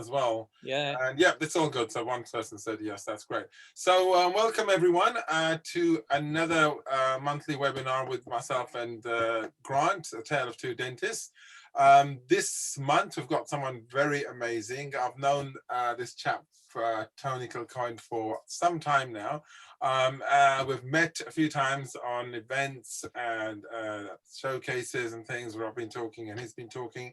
as well. Yeah. And yeah, it's all good. So one person said yes, that's great. So welcome everyone to another monthly webinar with myself and Grant, A Tale of Two Dentists. This month we've got someone very amazing. I've known this chap, Tony Kilcoyne, for some time now. We've met a few times on events and showcases and things where I've been talking and he's been talking.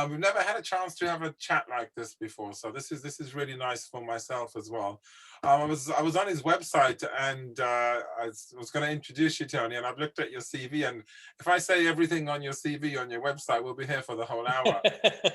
We've never had a chance to have a chat like this before, so this is really nice for myself as well. I was on his website and I was going to introduce you, Tony, and I've looked at your CV, and if I say everything on your CV on your website, we'll be here for the whole hour.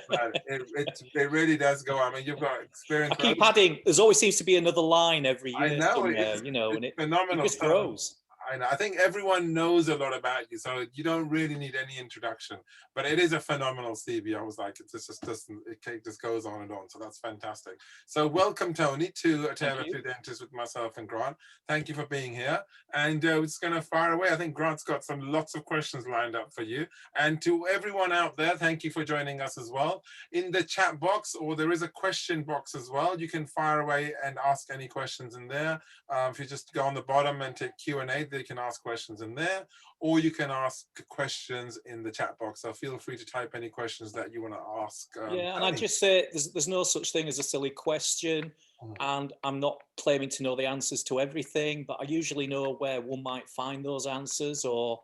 But it really does go. I mean, you've got experience. I keep adding. There's always seems to be another line every year. I know, somewhere, you know, and it phenomenal. It just grows. I think everyone knows a lot about you, so you don't really need any introduction. But it is a phenomenal CV. I was like, it just doesn't. It just goes on and on. So that's fantastic. So welcome, Tony, to A Tale of Two Dentists with myself and Grant. Thank you for being here. And we're just going to fire away. I think Grant's got lots of questions lined up for you. And to everyone out there, thank you for joining us as well. In the chat box, or there is a question box as well. You can fire away and ask any questions in there. If you just go on the bottom and take Q&A, you can ask questions in there, or you can ask questions in the chat box. So feel free to type any questions that you want to ask. Yeah, and I just say there's no such thing as a silly question, and I'm not claiming to know the answers to everything, but I usually know where one might find those answers. Or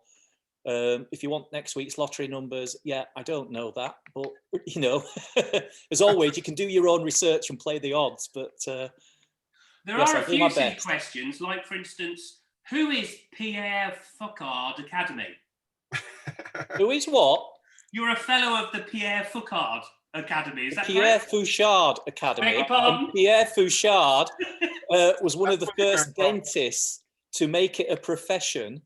if you want next week's lottery numbers, yeah, I don't know that, but you know, as always, you can do your own research and play the odds. But there are a few silly questions, like for instance, who is Pierre Foucard Academy? Who is what? You're a fellow of the Pierre Foucard Academy, is that Pierre correct? Fouchard Academy. Pierre Fouchard was one of the first dentists to make it a profession.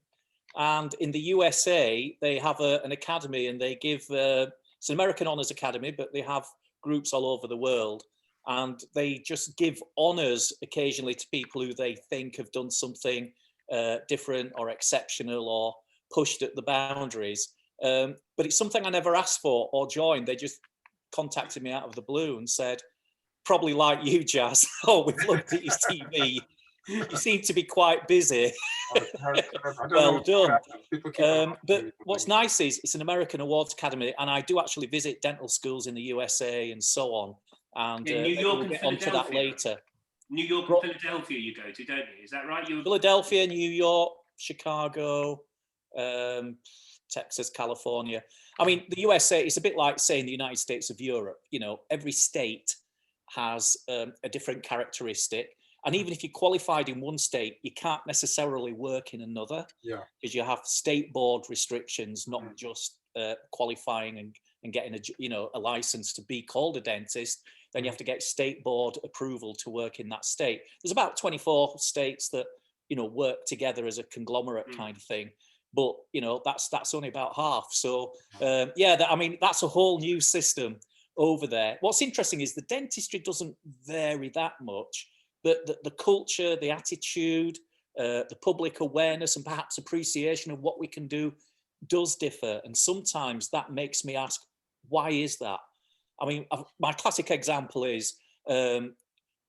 And in the USA, they have an academy, and they give, it's an American Honors Academy, but they have groups all over the world. And they just give honors occasionally to people who they think have done something different or exceptional or pushed at the boundaries. But it's something I never asked for or joined. They just contacted me out of the blue and said, probably like you, Jazz, oh, we've looked at your CV. You seem to be quite busy. Well done. But what's nice is it's an American Awards Academy, and I do actually visit dental schools in the USA and so on. And in New York and we'll get onto that later. New York and Philadelphia you go to, don't you? Is that right? Philadelphia, New York, Chicago, Texas, California. I mean, the USA, it's a bit like saying the United States of Europe. You know, every state has a different characteristic. And even if you qualified in one state, you can't necessarily work in another. Yeah. Because you have state board restrictions, not just qualifying and getting a license to be called a dentist. Then you have to get state board approval to work in that state. There's about 24 states that, you know, work together as a conglomerate kind of thing. But, you know, that's only about half. So, I mean, that's a whole new system over there. What's interesting is the dentistry doesn't vary that much, but the culture, the attitude, the public awareness and perhaps appreciation of what we can do does differ. And sometimes that makes me ask, why is that? I mean, my classic example is, you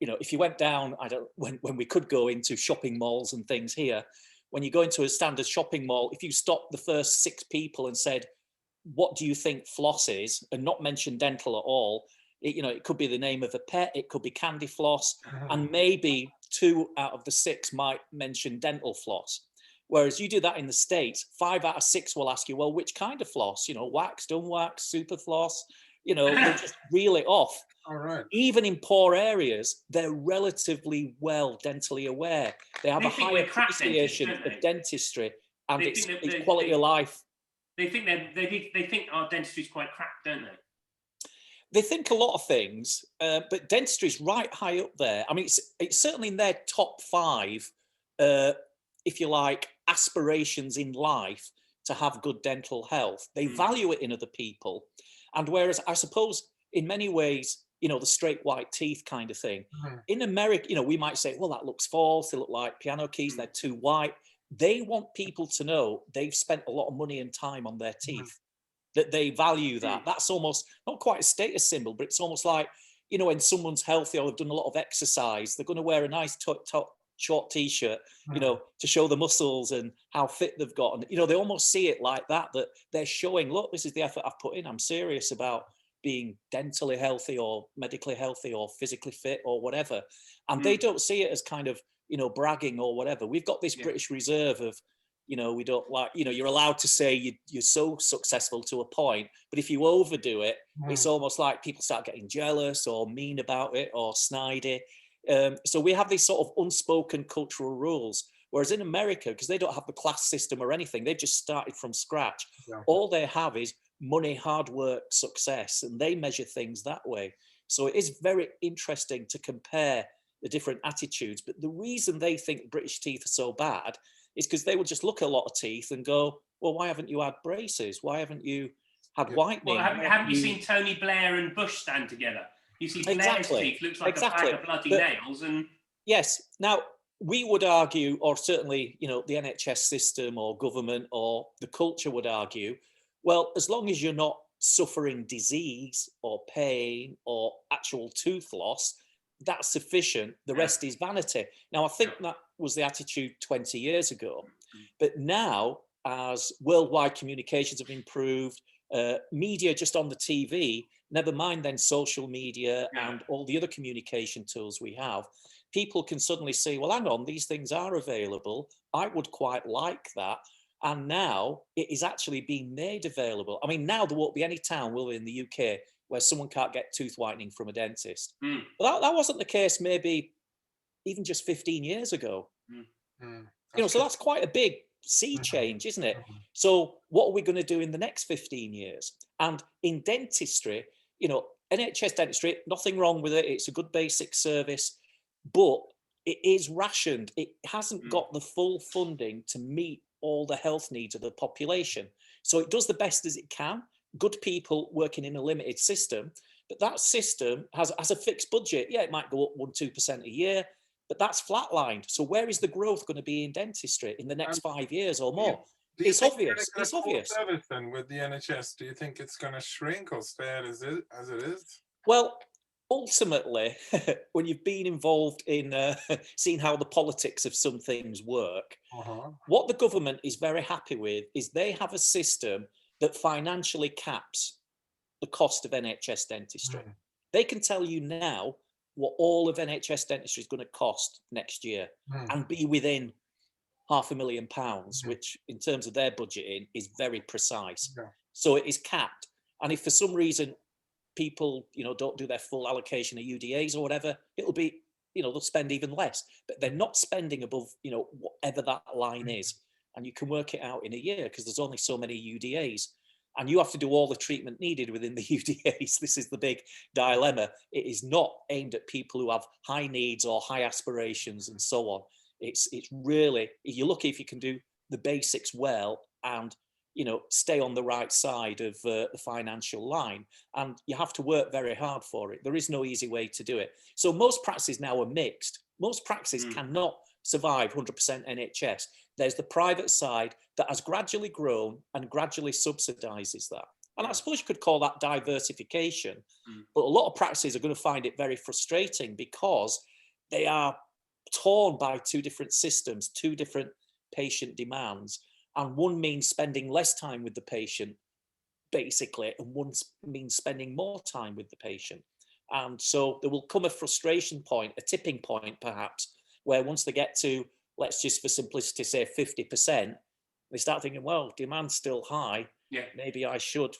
know, if you went down, when we could go into shopping malls and things here, when you go into a standard shopping mall, if you stopped the first 6 people and said, what do you think floss is, and not mention dental at all, it could be the name of a pet, it could be candy floss, and maybe 2 out of the 6 might mention dental floss. Whereas you do that in the States, 5 out of 6 will ask you, well, which kind of floss? You know, waxed, unwaxed, super floss. You know, they just reel it off. All right. Even in poor areas, they're relatively well dentally aware. They have a high appreciation of dentistry and its quality of life. They think our dentistry is quite crap, don't they? They think a lot of things, but dentistry is right high up there. I mean, it's certainly in their top 5, if you like, aspirations in life to have good dental health. They value it in other people. And whereas I suppose in many ways, you know, the straight white teeth kind of thing, in America, you know, we might say, well, that looks false. They look like piano keys. They're too white. They want people to know they've spent a lot of money and time on their teeth, that they value that. That's almost not quite a status symbol, but it's almost like, you know, when someone's healthy or they've done a lot of exercise, they're going to wear a nice short t-shirt, you know, to show the muscles and how fit they've got. And, you know, they almost see it like that they're showing, look, this is the effort I've put in. I'm serious about being dentally healthy or medically healthy or physically fit or whatever. And they don't see it as kind of, you know, bragging or whatever. We've got this British reserve of, you know, we don't like, you know, you're allowed to say you're so successful to a point, but if you overdo it, it's almost like people start getting jealous or mean about it or snidey. So we have these sort of unspoken cultural rules, whereas in America, because they don't have the class system or anything, they've just started from scratch. All they have is money, hard work, success, and they measure things that way. So it is very interesting to compare the different attitudes. But the reason they think British teeth are so bad is because they will just look at a lot of teeth and go, well, why haven't you had braces? Why haven't you had whitening? Well, haven't you seen Tony Blair and Bush stand together? You see Blair's teeth looks like a bag of bloody nails. And yes, now we would argue, or certainly, you know, the NHS system or government or the culture would argue, well, as long as you're not suffering disease or pain or actual tooth loss, that's sufficient. The rest is vanity. Now, I think that was the attitude 20 years ago. But now, as worldwide communications have improved, media just on the TV, never mind then social media and all the other communication tools we have, people can suddenly see, well, hang on, these things are available. I would quite like that. And now it is actually being made available. I mean, now there won't be any town, will there, in the UK where someone can't get tooth whitening from a dentist. But that wasn't the case maybe even just 15 years ago. You know, so that's quite a big sea change, isn't it? So what are we going to do in the next 15 years? And in dentistry, you know, NHS dentistry, nothing wrong with it. It's a good basic service, but it is rationed. It hasn't got the full funding to meet all the health needs of the population. So it does the best as it can. Good people working in a limited system, but that system has a fixed budget. Yeah, it might go up 1-2% a year, but that's flatlined. So where is the growth going to be in dentistry in the next 5 years or more? It's obvious. It's obvious. Service then with the NHS, do you think it's going to shrink or stay as it is? Well, ultimately, when you've been involved in seeing how the politics of some things work, what the government is very happy with is they have a system that financially caps the cost of NHS dentistry. They can tell you now what all of NHS dentistry is going to cost next year and be within £500,000, which in terms of their budgeting is very precise. So it is capped. And if for some reason people, you know, don't do their full allocation of UDAs or whatever, it'll be, you know, they'll spend even less, but they're not spending above, you know, whatever that line is. And you can work it out in a year because there's only so many UDAs and you have to do all the treatment needed within the UDAs. This is the big dilemma. It is not aimed at people who have high needs or high aspirations and so on. It's really, you're lucky if you can do the basics well and, you know, stay on the right side of the financial line. And you have to work very hard for it. There is no easy way to do it. So most practices now are mixed. Most practices cannot survive 100% NHS. There's the private side that has gradually grown and gradually subsidizes that. And I suppose you could call that diversification. But a lot of practices are going to find it very frustrating because they are torn by two different systems, two different patient demands. And one means spending less time with the patient, basically, and one means spending more time with the patient. And so there will come a frustration point, a tipping point, perhaps, where once they get to, let's just for simplicity say 50%, they start thinking, well, demand's still high. Maybe I should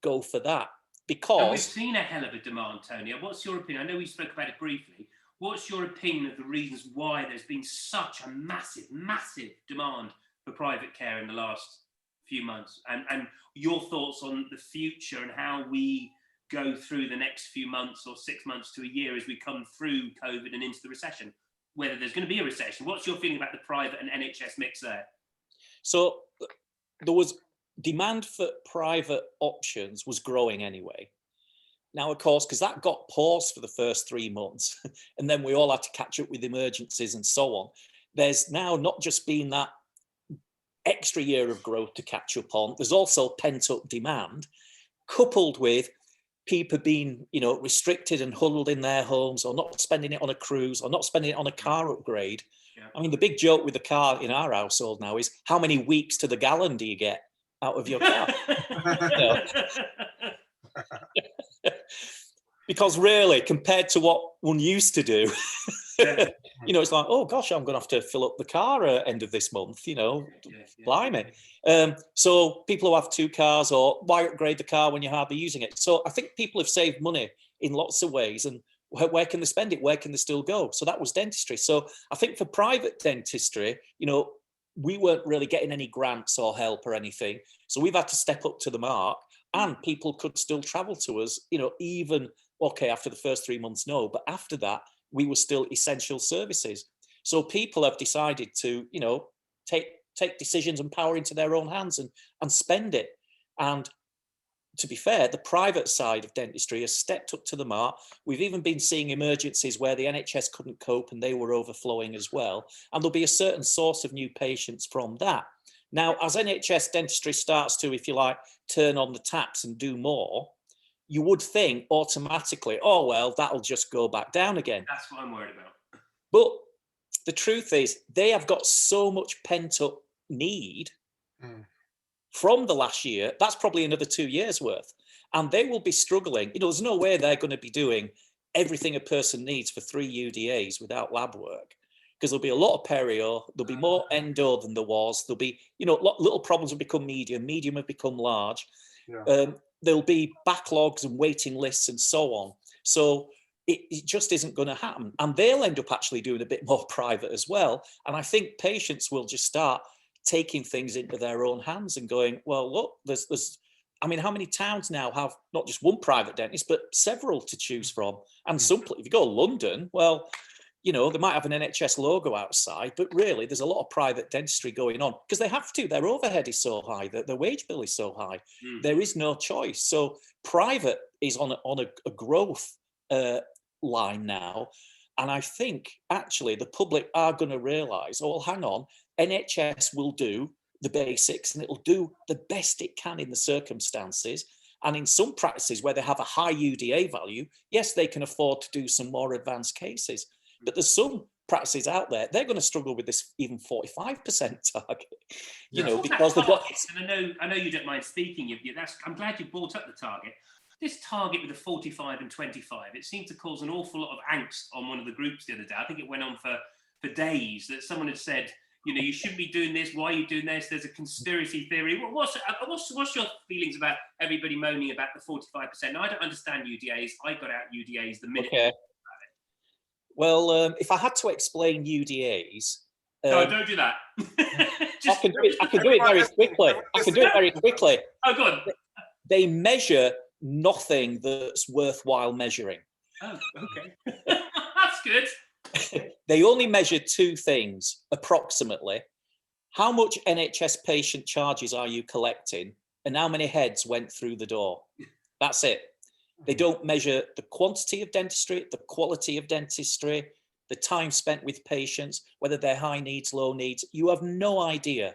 go for that. Because and we've seen a hell of a demand, Tony. What's your opinion? I know we spoke about it briefly. What's your opinion of the reasons why there's been such a massive, massive demand for private care in the last few months, and your thoughts on the future and how we go through the next few months or 6 months to a year as we come through COVID and into the recession, whether there's going to be a recession? What's your feeling about the private and NHS mix there? So there was demand for private options was growing anyway. Now, of course, because that got paused for the first 3 months and then we all had to catch up with emergencies and so on. There's now not just been that extra year of growth to catch up on, there's also pent up demand coupled with people being, restricted and huddled in their homes, or not spending it on a cruise, or not spending it on a car upgrade. Yeah. I mean, the big joke with the car in our household now is how many weeks to the gallon do you get out of your car? Because really, compared to what one used to do, it's like, oh gosh, I'm going to have to fill up the car at end of this month, blimey. So people who have 2 cars, or why upgrade the car when you're hardly using it? So I think people have saved money in lots of ways, and where can they spend it? Where can they still go? So that was dentistry. So I think for private dentistry, we weren't really getting any grants or help or anything. So we've had to step up to the mark, and people could still travel to us, even, okay, after the first 3 months, no, but after that, we were still essential services. So people have decided to, take decisions and power into their own hands and spend it. And to be fair, the private side of dentistry has stepped up to the mark. We've even been seeing emergencies where the NHS couldn't cope and they were overflowing as well. And there'll be a certain source of new patients from that. Now, as NHS dentistry starts to, if you like, turn on the taps and do more, you would think automatically, oh, well, that'll just go back down again. That's what I'm worried about. But the truth is, they have got so much pent up need from the last year. That's probably another 2 years worth. And they will be struggling. There's no way they're going to be doing everything a person needs for 3 UDAs without lab work. Because there'll be a lot of perio, there'll be more endo than there was. There'll be, little problems will become medium have become large. Yeah. There'll be backlogs and waiting lists and so on. So it just isn't going to happen. And they'll end up actually doing a bit more private as well. And I think patients will just start taking things into their own hands and going, well, look, there's how many towns now have not just one private dentist, but several to choose from? And if you go to London, well, they might have an NHS logo outside, but really there's a lot of private dentistry going on because they have to. Their overhead is so high, their wage bill is so high. There is no choice. So private is on a growth line now. And I think actually the public are going to realise, oh, well, hang on, NHS will do the basics and it'll do the best it can in the circumstances. And in some practices where they have a high UDA value, yes, they can afford to do some more advanced cases. But there's some practices out there, they're going to struggle with this even 45% target, because they've got... And I know you don't mind speaking. I'm glad you brought up the target. This target with the 45 and 25, it seemed to cause an awful lot of angst on one of the groups the other day. I think it went on for days that someone had said, you shouldn't be doing this. Why are you doing this? There's a conspiracy theory. What's your feelings about everybody moaning about the 45%? Now, I don't understand UDAs. I got out UDAs the minute. Okay. Well, if I had to explain UDAs... no, don't do that. I can do it very quickly. Oh, go on. They measure nothing that's worthwhile measuring. Oh, okay. That's good. They only measure 2 things, approximately. How much NHS patient charges are you collecting, and how many heads went through the door? That's it. They don't measure the quantity of dentistry, the quality of dentistry, the time spent with patients, whether they're high needs, low needs. You have no idea.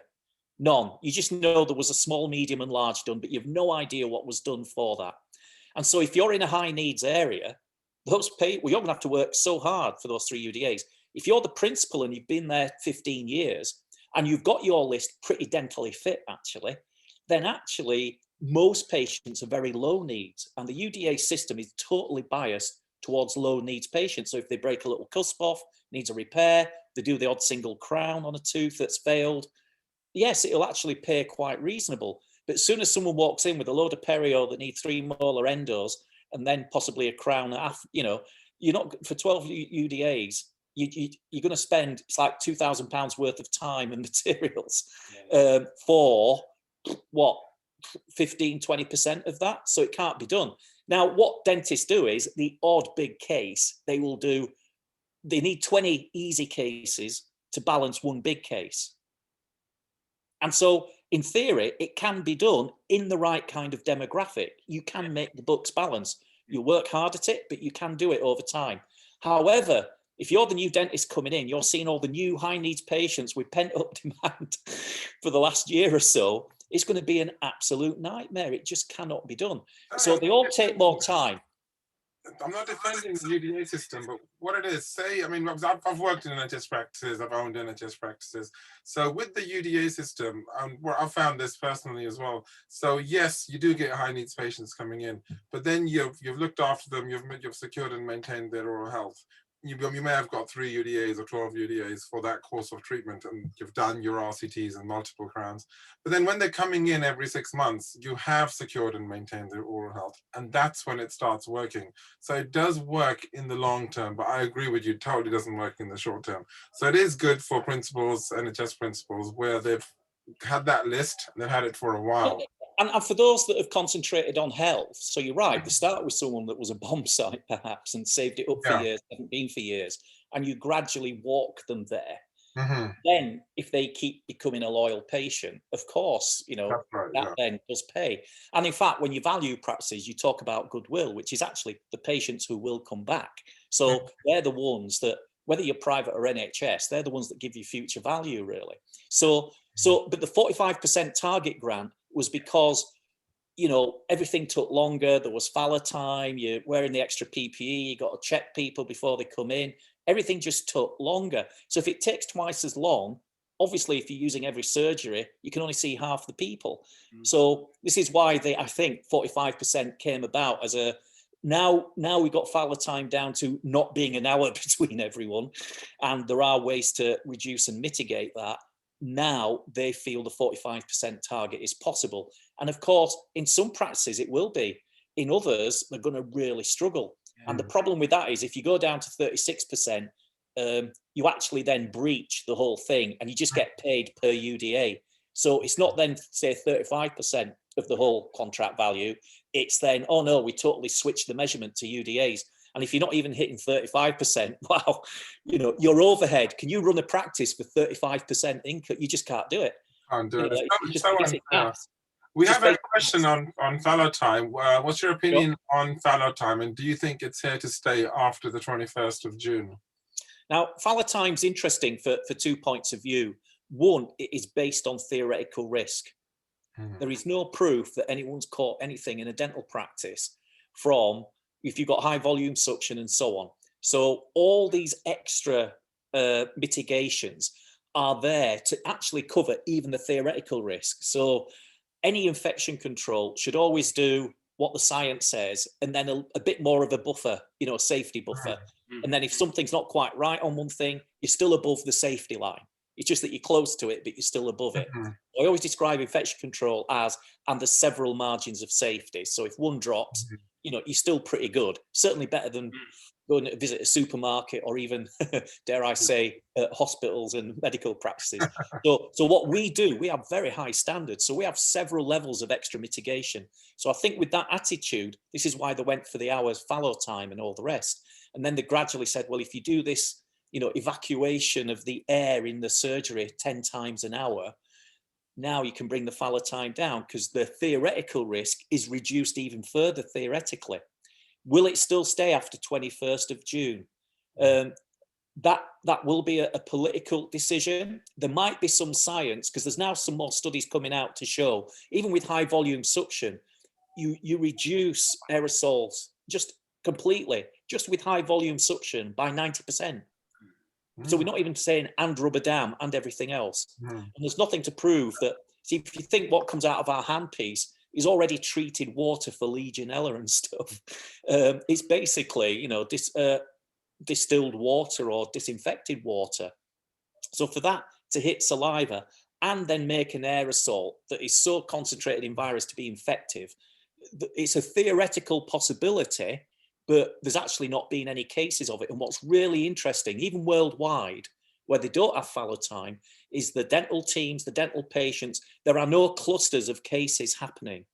None. You just know there was a small, medium and large done, but you have no idea what was done for that. And so if you're in a high needs area, you're going to have to work so hard for those 3 UDAs. If you're the principal and you've been there 15 years and you've got your list pretty dentally fit, actually, then actually most patients are very low needs, and the UDA system is totally biased towards low needs patients. So if they break a little cusp off, needs a repair, they do the odd single crown on a tooth that's failed, yes, it'll actually pay quite reasonable. But as soon as someone walks in with a load of perio that need 3 molar endos and then possibly a crown, you're not, for 12 UDAs, you're going to spend, it's like £2,000 worth of time and materials for what, 15-20% of that. So it can't be done. Now, what dentists do is the odd big case, they need 20 easy cases to balance 1 big case. And so in theory, it can be done in the right kind of demographic. You can make the books balance. You work hard at it, but you can do it over time. However, if you're the new dentist coming in, you're seeing all the new high needs patients with pent up demand for the last year or so. it's going to be an absolute nightmare. It just cannot be done. So they all take more time. I'm not defending the UDA system, but what it is, say, I mean, I've worked in NHS practices, I've owned NHS practices. So with the UDA system, I found this personally as well. So yes, you do get high needs patients coming in, but then you've looked after them, you've secured and maintained their oral health. You may have got 3 UDAs or 12 UDAs for that course of treatment, and you've done your RCTs and multiple crowns. But then when they're coming in every 6 months, you have secured and maintained their oral health, and that's when it starts working. So it does work in the long term, but I agree with you, totally doesn't work in the short term. So it is good for principals, NHS principals, where they've had that list, and they've had it for a while. And for those that have concentrated on health, so you're right, they start with someone that was a bomb site perhaps and saved it up for years, haven't been for years, and you gradually walk them there. Then if they keep becoming a loyal patient, of course, you know, then does pay. And in fact, when you value practices, you talk about goodwill, which is actually the patients who will come back. So they're the ones that, whether you're private or NHS, they're the ones that give you future value, really. So but the 45% target grant was because, you know, everything took longer. There was fallow time. You're wearing the extra PPE. You got to check people before they come in. Everything just took longer. So if it takes twice as long, obviously, if you're using every surgery, you can only see half the people. So this is why I think 45% came about as a, now we got fallow time down to not being an hour between everyone. And there are ways to reduce and mitigate that. Now they feel the 45% target is possible. And of course, in some practices, it will be. In others, they're going to really struggle. And the problem with that is if you go down to 36%, you actually then breach the whole thing and you just get paid per UDA. So it's not then, say, 35% of the whole contract value. It's then, oh no, we totally switched the measurement to UDAs. And if you're not even hitting 35%, wow, you know, your overhead, can you run a practice for 35% income? You just can't do it. Can't do it. We have a question on fallow time. What's your opinion on fallow time? And do you think it's here to stay after the 21st of June? Now, fallow time's interesting for 2 points of view. One, it is based on theoretical risk. There is no proof that anyone's caught anything in a dental practice from, if you've got high volume suction and so on. So all these extra mitigations are there to actually cover even the theoretical risk. So any infection control should always do what the science says, and then a bit more of a buffer, you know, a safety buffer. And then if something's not quite right on one thing, you're still above the safety line. It's just that you're close to it, but you're still above it. I always describe infection control as, and there's several margins of safety. So if one drops, you know, you're still pretty good. Certainly better than going to visit a supermarket or even, dare I say, hospitals and medical practices. So what we do, we have very high standards. So we have several levels of extra mitigation. So I think with that attitude, this is why they went for the hours fallow time and all the rest. And then they gradually said, well, if you do this, you know, evacuation of the air in the surgery 10 times an hour, now you can bring the fallow time down because the theoretical risk is reduced even further theoretically. Will it still stay after 21st of June? That will be a political decision. There might be some science, because there's now some more studies coming out to show, even with high volume suction, you reduce aerosols just completely, just with high volume suction by 90%. So we're not even saying and rubber dam and everything else. And there's nothing to prove that. See, if you think what comes out of our handpiece is already treated water for Legionella and stuff. It's basically, you know, distilled water or disinfected water. So for that to hit saliva and then make an aerosol that is so concentrated in virus to be infective, it's a theoretical possibility, but there's actually not been any cases of it. And what's really interesting, even worldwide, where they don't have fallow time, is the dental teams, the dental patients, there are no clusters of cases happening.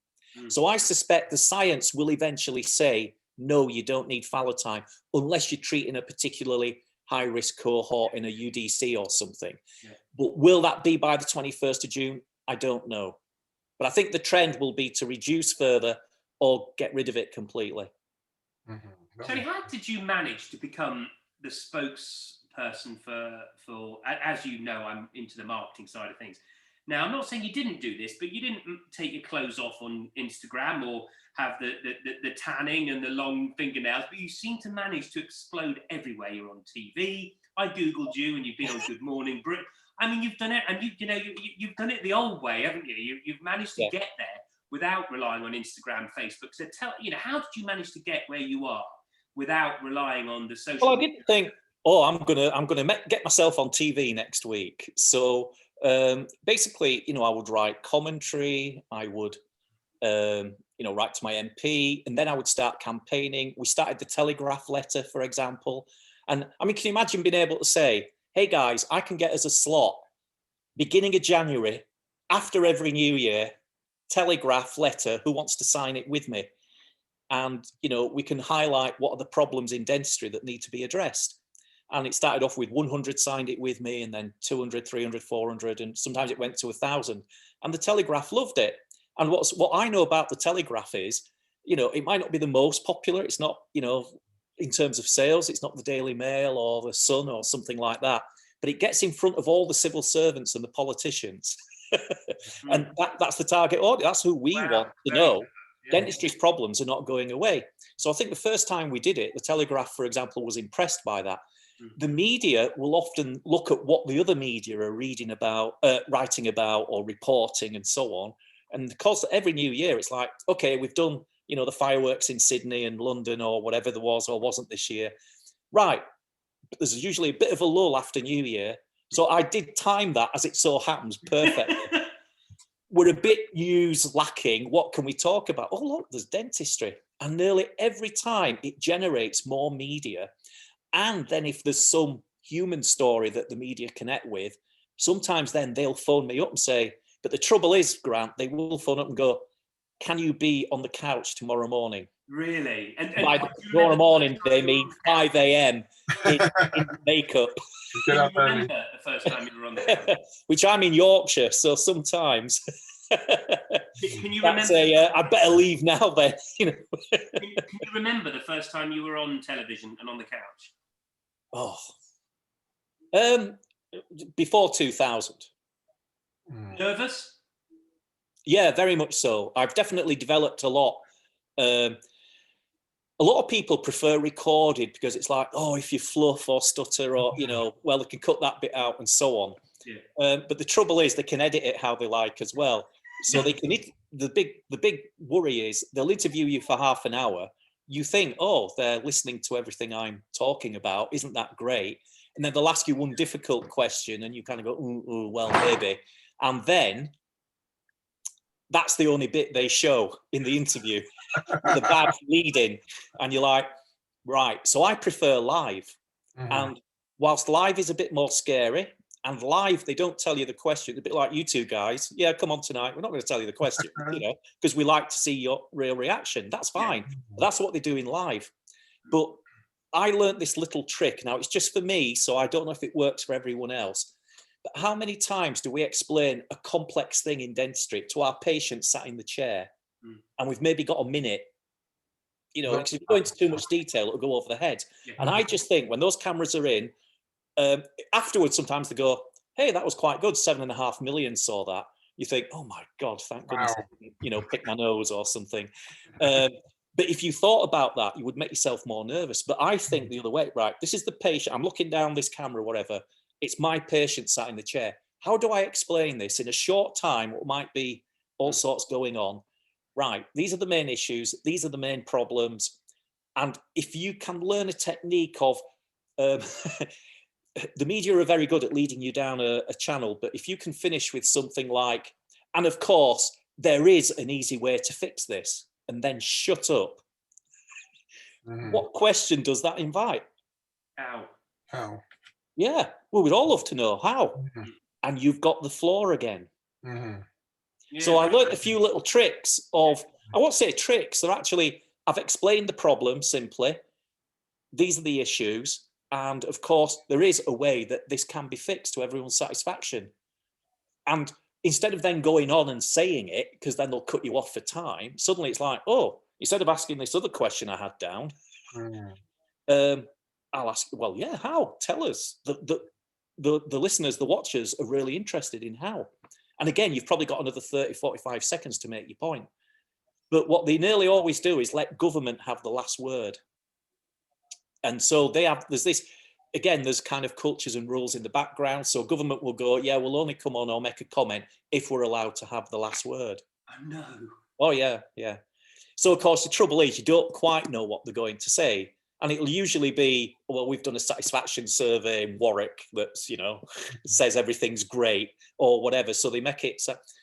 So I suspect the science will eventually say, no, you don't need fallow time, unless you're treating a particularly high-risk cohort in a UDC or something. But will that be by the 21st of June? I don't know. But I think the trend will be to reduce further or get rid of it completely. Tony, how did you manage to become the spokesperson for, as you know, I'm into the marketing side of things. Now, I'm not saying you didn't do this, but you didn't take your clothes off on Instagram or have the tanning and the long fingernails, but you seem to manage to explode everywhere. You're on TV. I Googled you and you've been on Good Morning Britain. I mean, you've done it, and you've done it the old way, haven't you? You've managed to get there without relying on Instagram, Facebook. So how did you manage to get where you are without relying on the social? Well, I didn't think, oh, I'm gonna get myself on TV next week. So basically, I would write commentary. I would, write to my MP, and then I would start campaigning. We started the Telegraph letter, for example. And I mean, can you imagine being able to say, hey guys, I can get us a slot beginning of January, after every New Year, Telegraph letter, who wants to sign it with me? And, we can highlight what are the problems in dentistry that need to be addressed. And it started off with 100 signed it with me, and then 200, 300, 400, and sometimes it went to 1,000. And the Telegraph loved it. And what I know about the Telegraph is, it might not be the most popular. It's not, in terms of sales, it's not the Daily Mail or the Sun or something like that. But it gets in front of all the civil servants and the politicians. And that's the target audience. That's who we want to know. Dentistry's problems are not going away. So I think the first time we did it, the Telegraph, for example, was impressed by that. The media will often look at what the other media are reading about, writing about, or reporting, and so on. And because every New Year, it's like, okay, we've done, the fireworks in Sydney and London or whatever there was or wasn't this year. Right. But there's usually a bit of a lull after New Year. So I did time that, as it so happens, perfectly. We're a bit news lacking. What can we talk about? Oh, look, there's dentistry. And nearly every time it generates more media. And then if there's some human story that the media connect with, sometimes then they'll phone me up and say, but the trouble is, Grant, they will phone up and go, can you be on the couch tomorrow morning? Really? And by tomorrow morning, they mean 5 a.m. in makeup. Can you remember the first time you were on the couch? Which I'm in Yorkshire, so sometimes. Can you remember? I better leave now then. Can you remember the first time you were on television and on the couch? Before 2000. Nervous? Yeah, very much so. I've definitely developed a lot. A lot of people prefer recorded because it's like, oh, if you fluff or stutter or, well, they can cut that bit out and so on. Yeah. But the trouble is they can edit it how they like as well. So they can, the big worry is they'll interview you for half an hour. You think, oh, they're listening to everything I'm talking about. Isn't that great? And then they'll ask you one difficult question and you kind of go, ooh, well, maybe. And then that's the only bit they show in the interview, the bad lead-in. And you're like, right, so I prefer live. Mm-hmm. And whilst live is a bit more scary, and live, they don't tell you the question, a bit like you two guys. Yeah, come on tonight. We're not going to tell you the question, because we like to see your real reaction. That's fine. Yeah. That's what they do in live. But I learned this little trick. Now, it's just for me, so I don't know if it works for everyone else. But how many times do we explain a complex thing in dentistry to our patient sat in the chair, and we've maybe got a minute? Because if you go into too much detail, it'll go over the head. Yeah. And I just think when those cameras are in, afterwards, sometimes they go, hey, that was quite good. 7.5 million saw that. You think, oh my God, thank goodness, pick my nose or something. But if you thought about that, you would make yourself more nervous. But I think the other way, right? This is the patient. I'm looking down this camera, whatever. It's my patient sat in the chair. How do I explain this in a short time? What might be all sorts going on? Right. These are the main issues. These are the main problems. And if you can learn a technique of, the media are very good at leading you down a channel, but if you can finish with something like, and of course, there is an easy way to fix this, and then shut up. What question does that invite? How? Yeah, well, we'd all love to know how. And you've got the floor again. Yeah. So I learned a few little tricks of, I won't say tricks, they're actually, I've explained the problem simply. These are the issues. And of course, there is a way that this can be fixed to everyone's satisfaction. And instead of then going on and saying it, because then they'll cut you off for time, suddenly it's like, oh, instead of asking this other question I had down, I'll ask, well, yeah, how? Tell us. The listeners, the watchers are really interested in how. And again, you've probably got another 30, 45 seconds to make your point. But what they nearly always do is let government have the last word. And so there's this, again, there's kind of cultures and rules in the background. So government will go, yeah, we'll only come on or make a comment if we're allowed to have the last word. I know. Oh, yeah, yeah. So, of course, the trouble is you don't quite know what they're going to say. And it'll usually be, well, we've done a satisfaction survey in Warwick that's, says everything's great or whatever. So they make it.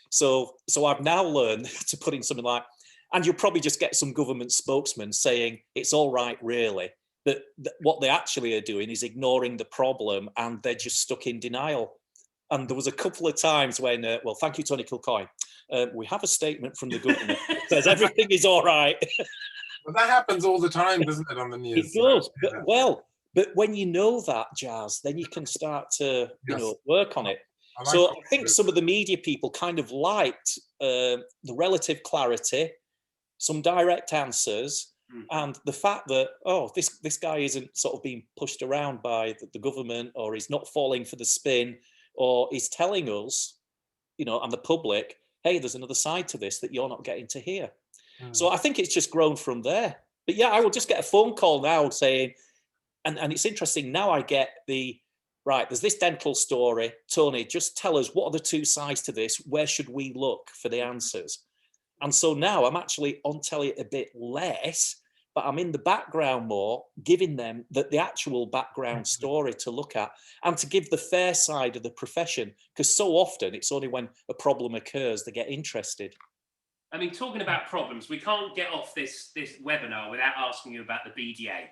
So I've now learned to put in something like, and you'll probably just get some government spokesman saying it's all right, really. That what they actually are doing is ignoring the problem and they're just stuck in denial. And there was a couple of times when, well, thank you, Tony Kilcoyne. We have a statement from the government that says everything is all right. Well, that happens all the time, doesn't it, on the news? It does. But when you know that, Jazz, then you can start to, work on it. I think some of the media people kind of liked the relative clarity, some direct answers, and the fact that, this guy isn't sort of being pushed around by the government, or he's not falling for the spin, or he's telling us, and the public, hey, there's another side to this that you're not getting to hear. So I think it's just grown from there. But yeah, I will just get a phone call now saying, and it's interesting, now I get there's this dental story. Tony, just tell us, what are the two sides to this? Where should we look for the answers? And so now I'm actually on telly a bit less, but I'm in the background more, giving them the actual background story to look at and to give the fair side of the profession, because so often it's only when a problem occurs they get interested. I mean, talking about problems, we can't get off this webinar without asking you about the BDA.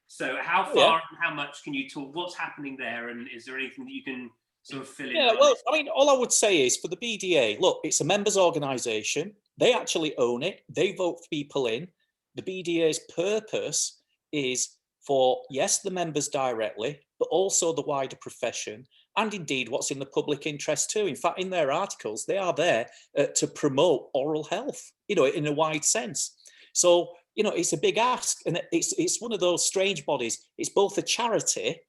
So how far and how much can you talk? What's happening there? And is there anything that you can sort of fill in? Yeah, well, I mean, all I would say is for the BDA, look, it's a members organisation. They actually own it. They vote people in. The BDA's purpose is for, yes, the members directly, but also the wider profession, and indeed what's in the public interest too. In fact, in their articles, they are there to promote oral health, in a wide sense. So, it's a big ask, and it's one of those strange bodies. It's both a charity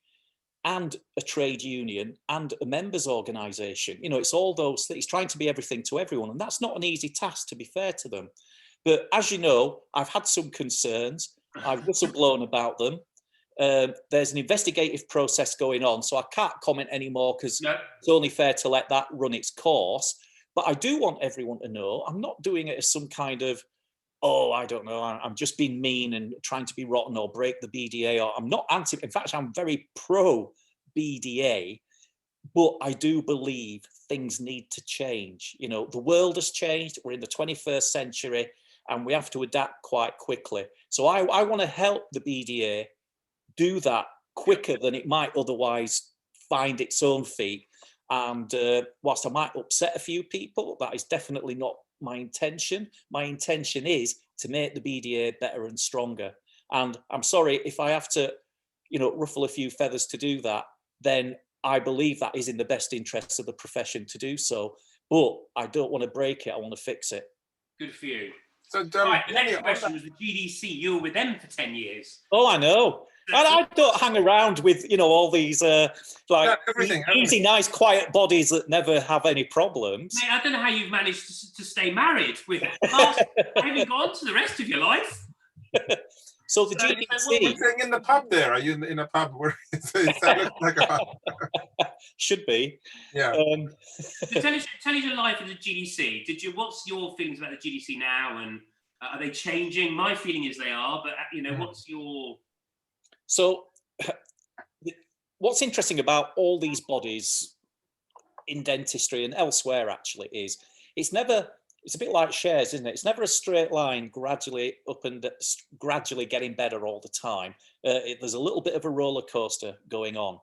and a trade union and a members organisation. It's all those things. It's trying to be everything to everyone, and that's not an easy task, to be fair to them. But as you know, I've had some concerns. I've whistleblown about them. There's an investigative process going on, so I can't comment anymore because it's only fair to let that run its course. But I do want everyone to know I'm not doing it as some kind of, I don't know, I'm just being mean and trying to be rotten or break the BDA, or I'm not anti. In fact, I'm very pro BDA, but I do believe things need to change. The world has changed. We're in the 21st century and we have to adapt quite quickly. So I want to help the BDA do that quicker than it might otherwise find its own feet. And whilst I might upset a few people, that is definitely not my intention. My intention is to make the BDA better and stronger. And I'm sorry if I have to, ruffle a few feathers to do that, then I believe that is in the best interests of the profession to do so. But I don't want to break it. I want to fix it. Good for you. So, right, the next question was the GDC. You were with them for 10 years. Oh, I know. And I don't hang around with, all these easy, nice, quiet bodies that never have any problems. Mate, I don't know how you've managed to stay married with having gone on to the rest of your life. So the GDC... What are you saying in the pub there? Are you in a pub where that looks like a pub? Should be. Yeah. So tell us your life at the GDC. What's your feelings about the GDC now, and are they changing? My feeling is they are, but what's your... So what's interesting about all these bodies in dentistry and elsewhere actually is it's a bit like shares, isn't it? It's never a straight line gradually up and gradually getting better all the time. There's a little bit of a roller coaster going on.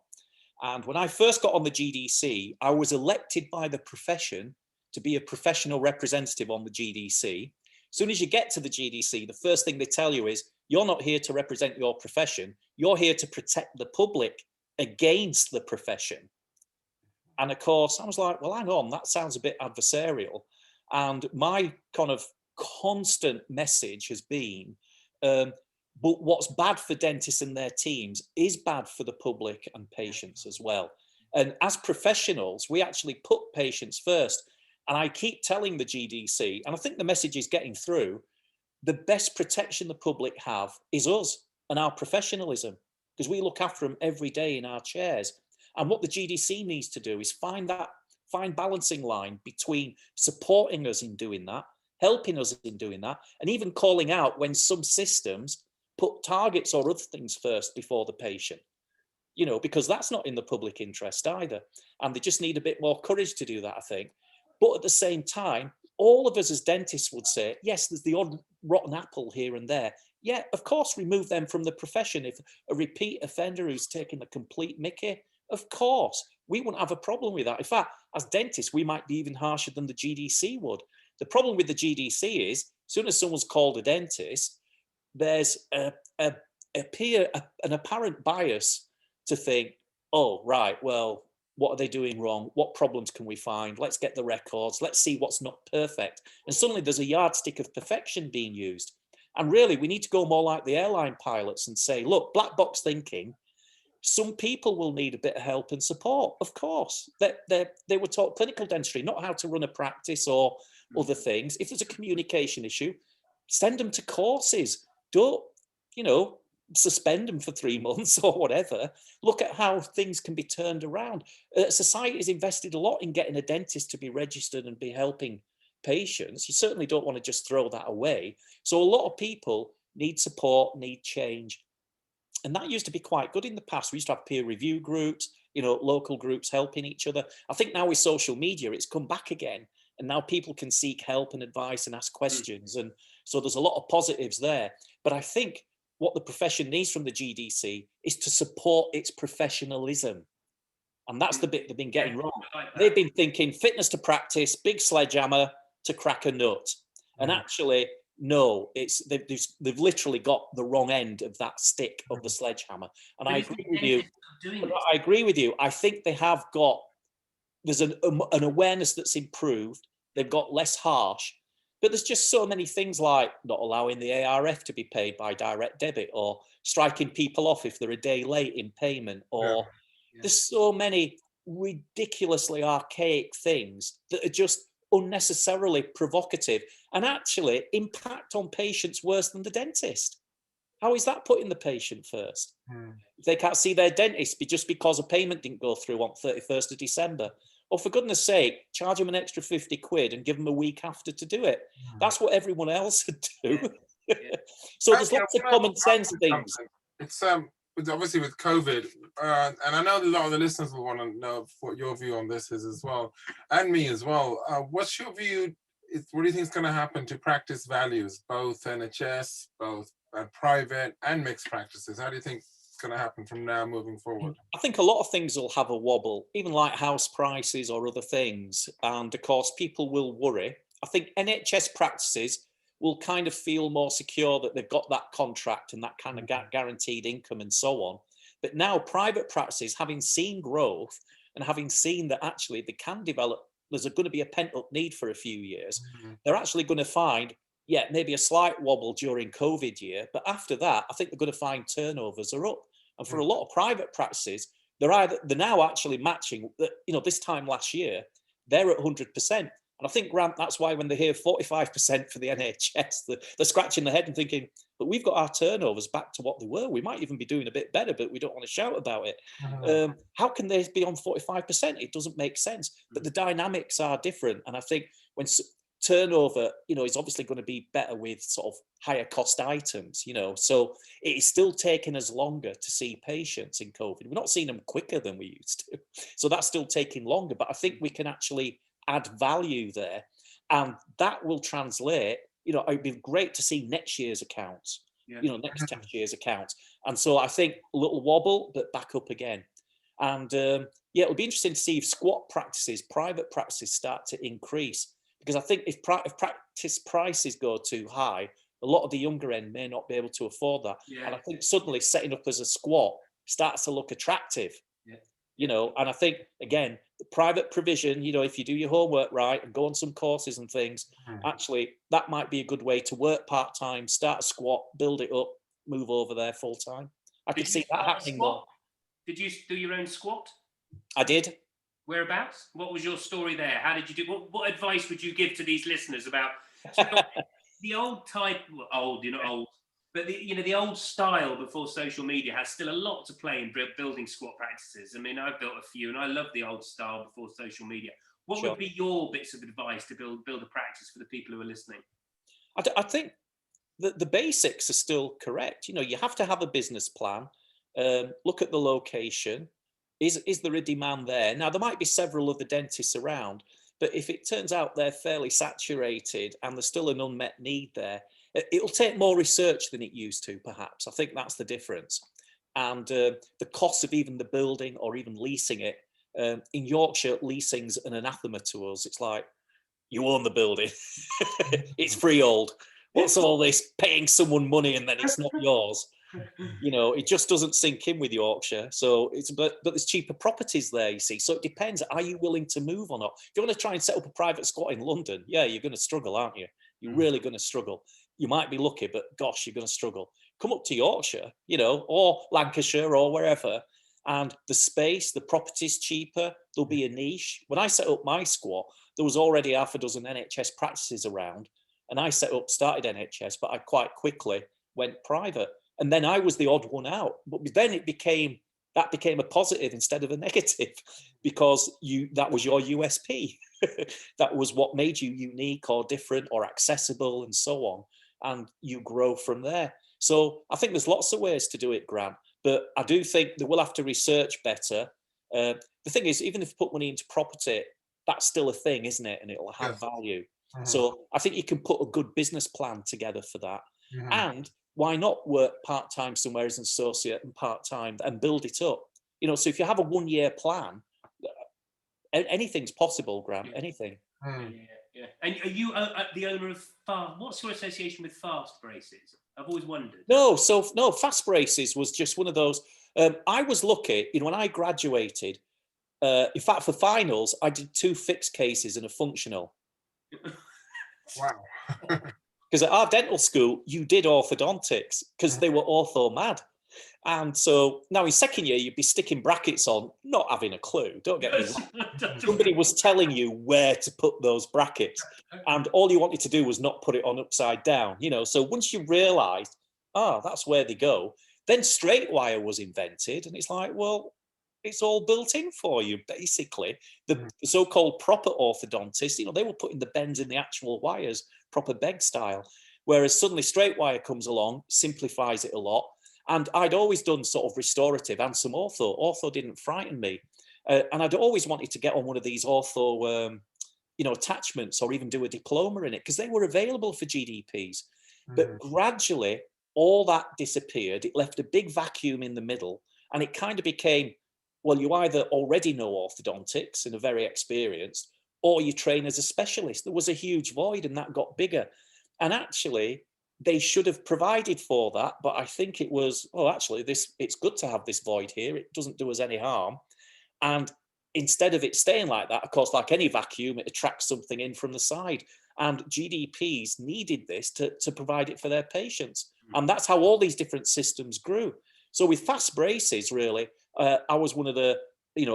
And when I first got on the GDC, I was elected by the profession to be a professional representative on the GDC. As soon as you get to the GDC, the first thing they tell you is, you're not here to represent your profession. You're here to protect the public against the profession. And of course, I was like, well, hang on, that sounds a bit adversarial. And my kind of constant message has been, but what's bad for dentists and their teams is bad for the public and patients as well. And as professionals, we actually put patients first. And I keep telling the GDC, and I think the message is getting through, the best protection the public have is us and our professionalism, because we look after them every day in our chairs. And what the GDC needs to do is find balancing line between supporting us in doing that, helping us in doing that, and even calling out when some systems put targets or other things first before the patient, because that's not in the public interest either. And they just need a bit more courage to do that, I think. But at the same time, all of us as dentists would say, yes, there's the odd rotten apple here and there. Yeah, of course, remove them from the profession. If a repeat offender who's taking the complete mickey, of course, we wouldn't have a problem with that. In fact, as dentists, we might be even harsher than the GDC would. The problem with the GDC is, as soon as someone's called a dentist, there's an apparent bias to think, oh, right, well, what are they doing wrong? What problems can we find? Let's get the records. Let's see what's not perfect. And suddenly there's a yardstick of perfection being used. And really, we need to go more like the airline pilots and say, look, black box thinking, some people will need a bit of help and support, of course. They were taught clinical dentistry, not how to run a practice or other things. If there's a communication issue, send them to courses. Don't, suspend them for 3 months or whatever. Look at how things can be turned around. Society has invested a lot in getting a dentist to be registered and be helping patients. You certainly don't want to just throw that away. So a lot of people need support, need change. And that used to be quite good in the past. We used to have peer review groups, local groups helping each other. I think now with social media, it's come back again. And now people can seek help and advice and ask questions. And so there's a lot of positives there. But I think what the profession needs from the GDC is to support its professionalism. And that's the bit they've been getting wrong. They've been thinking fitness to practice, big sledgehammer to crack a nut. And actually, no, they've literally got the wrong end of that stick of the sledgehammer. And I agree with you. I agree with you. I think they have got, there's an awareness that's improved. They've got less harsh. But there's just so many things like not allowing the ARF to be paid by direct debit, or striking people off if they're a day late in payment, or there's so many ridiculously archaic things that are just unnecessarily provocative and actually impact on patients worse than the dentist. How is that putting the patient first? If they can't see their dentist just because a payment didn't go through on 31st of December, or for goodness sake, charge them an extra 50 quid and give them a week after to do it. That's what everyone else would do. So there's lots of common sense things. It's obviously with COVID, and I know a lot of the listeners will want to know what your view on this is as well, and me as well. What's your view? What do you think is going to happen to practice values, both NHS, both private and mixed practices? How do you think it's going to happen from now moving forward? I think a lot of things will have a wobble, even like house prices or other things. And of course, people will worry. I think NHS practices will kind of feel more secure that they've got that contract and that kind of guaranteed income and so on. But now private practices, having seen growth and having seen that actually they can develop, there's going to be a pent-up need for a few years. They're actually going to find, maybe a slight wobble during COVID year, but after that, I think they're going to find turnovers are up. And for a lot of private practices, they're now actually matching, this time last year, they're at 100%. And I think, Grant, that's why when they hear 45% for the NHS, they're scratching their head and thinking, but we've got our turnovers back to what they were. We might even be doing a bit better, but we don't want to shout about it. How can they be on 45%? It doesn't make sense. But the dynamics are different. And I think when turnover, is obviously going to be better with sort of higher cost items, so it is still taking us longer to see patients in COVID. We're not seeing them quicker than we used to. So that's still taking longer, but I think we can actually add value there, and that will translate. It'd be great to see next year's accounts, next tax year's accounts. And so I think a little wobble, but back up again. And it'll be interesting to see if private practices start to increase, because I think if practice prices go too high, a lot of the younger end may not be able to afford that. And I think suddenly setting up as a squat starts to look attractive. And I think, again, the private provision, if you do your homework right and go on some courses and things, actually, that might be a good way to work part-time, start a squat, build it up, move over there full-time. I could see that happening more. Did you do your own squat? I did. Whereabouts? What was your story there? How did you do? What advice would you give to these listeners about so the old type? Well, old, you're not old, but the old style before social media has still a lot to play in building squat practices. I mean, I've built a few, and I love the old style before social media. What Sure. would be your bits of advice to build a practice for the people who are listening? I think the basics are still correct. You have to have a business plan. Look at the location. Is there a demand there? Now, there might be several other dentists around, but if it turns out they're fairly saturated and there's still an unmet need there, it'll take more research than it used to, perhaps. I think that's the difference. And the cost of even the building or even leasing it, in Yorkshire, leasing's an anathema to us. It's like, you own the building. It's freehold. What's all this paying someone money and then it's not yours? It just doesn't sink in with Yorkshire. So but there's cheaper properties there, you see. So it depends. Are you willing to move or not? If you want to try and set up a private squat in London, yeah, you're going to struggle, aren't you? You're really going to struggle. You might be lucky, but gosh, you're going to struggle. Come up to Yorkshire, or Lancashire or wherever, and the space, the property's cheaper. There'll be a niche. When I set up my squat, there was already half a dozen NHS practices around, and I started NHS, but I quite quickly went private. And then I was the odd one out. But then that became a positive instead of a negative, because that was your USP. That was what made you unique or different or accessible and so on. And you grow from there. So I think there's lots of ways to do it, Grant. But I do think they will have to research better. The thing is, even if you put money into property, that's still a thing, isn't it? And it'll have value. So I think you can put a good business plan together for that. And why not work part-time somewhere as an associate and part-time and build it up? So if you have a 1-year plan, anything's possible, Grant, anything. Yeah. And are you the owner of Fast? What's your association with Fast Braces? I've always wondered. No, Fast Braces was just one of those. I was lucky, when I graduated, in fact, for finals, I did 2 fixed cases and a functional. Wow. Because at our dental school, you did orthodontics because they were ortho mad. And so now in second year, you'd be sticking brackets on, not having a clue. Don't get me wrong. Somebody was telling you where to put those brackets. And all you wanted to do was not put it on upside down. So once you realized, that's where they go, then straight wire was invented. And it's like, well, it's all built in for you, basically. The so-called proper orthodontists, they were putting the bends in the actual wires, proper beg style. Whereas suddenly straight wire comes along, simplifies it a lot. And I'd always done sort of restorative and some ortho. Ortho didn't frighten me. And I'd always wanted to get on one of these ortho, attachments or even do a diploma in it because they were available for GDPs. But gradually, all that disappeared. It left a big vacuum in the middle. And it kind of became, well, you either already know orthodontics and are very experienced, or you train as a specialist. There was a huge void and that got bigger. And actually, they should have provided for that. But I think it was, it's good to have this void here. It doesn't do us any harm. And instead of it staying like that, of course, like any vacuum, it attracts something in from the side. And GDPs needed this to provide it for their patients. And that's how all these different systems grew. So with Fast Braces, really, I was one of the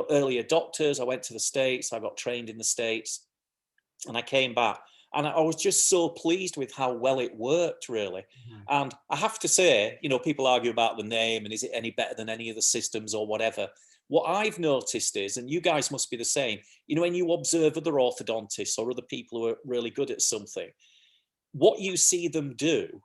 early adopters. I went to the States. I got trained in the States. And I came back. And I was just so pleased with how well it worked, really. And I have to say, people argue about the name and is it any better than any of the systems or whatever. What I've noticed is, and you guys must be the same, when you observe other orthodontists or other people who are really good at something, what you see them do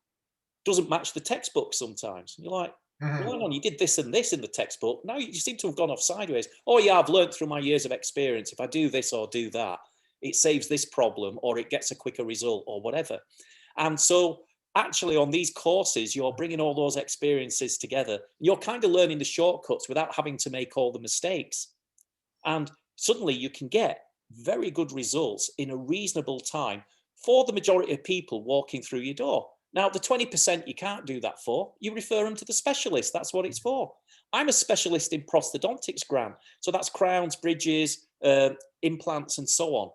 doesn't match the textbook sometimes. And you're like, well, hang on, you did this and this in the textbook. Now you seem to have gone off sideways. Oh, yeah, I've learned through my years of experience. If I do this or do that, it saves this problem or it gets a quicker result or whatever. And so actually on these courses, you're bringing all those experiences together. You're kind of learning the shortcuts without having to make all the mistakes. And suddenly you can get very good results in a reasonable time for the majority of people walking through your door. Now, the 20% you can't do that for, you refer them to the specialist. That's what it's for. I'm a specialist in prosthodontics, Grant. So that's crowns, bridges, implants, and so on.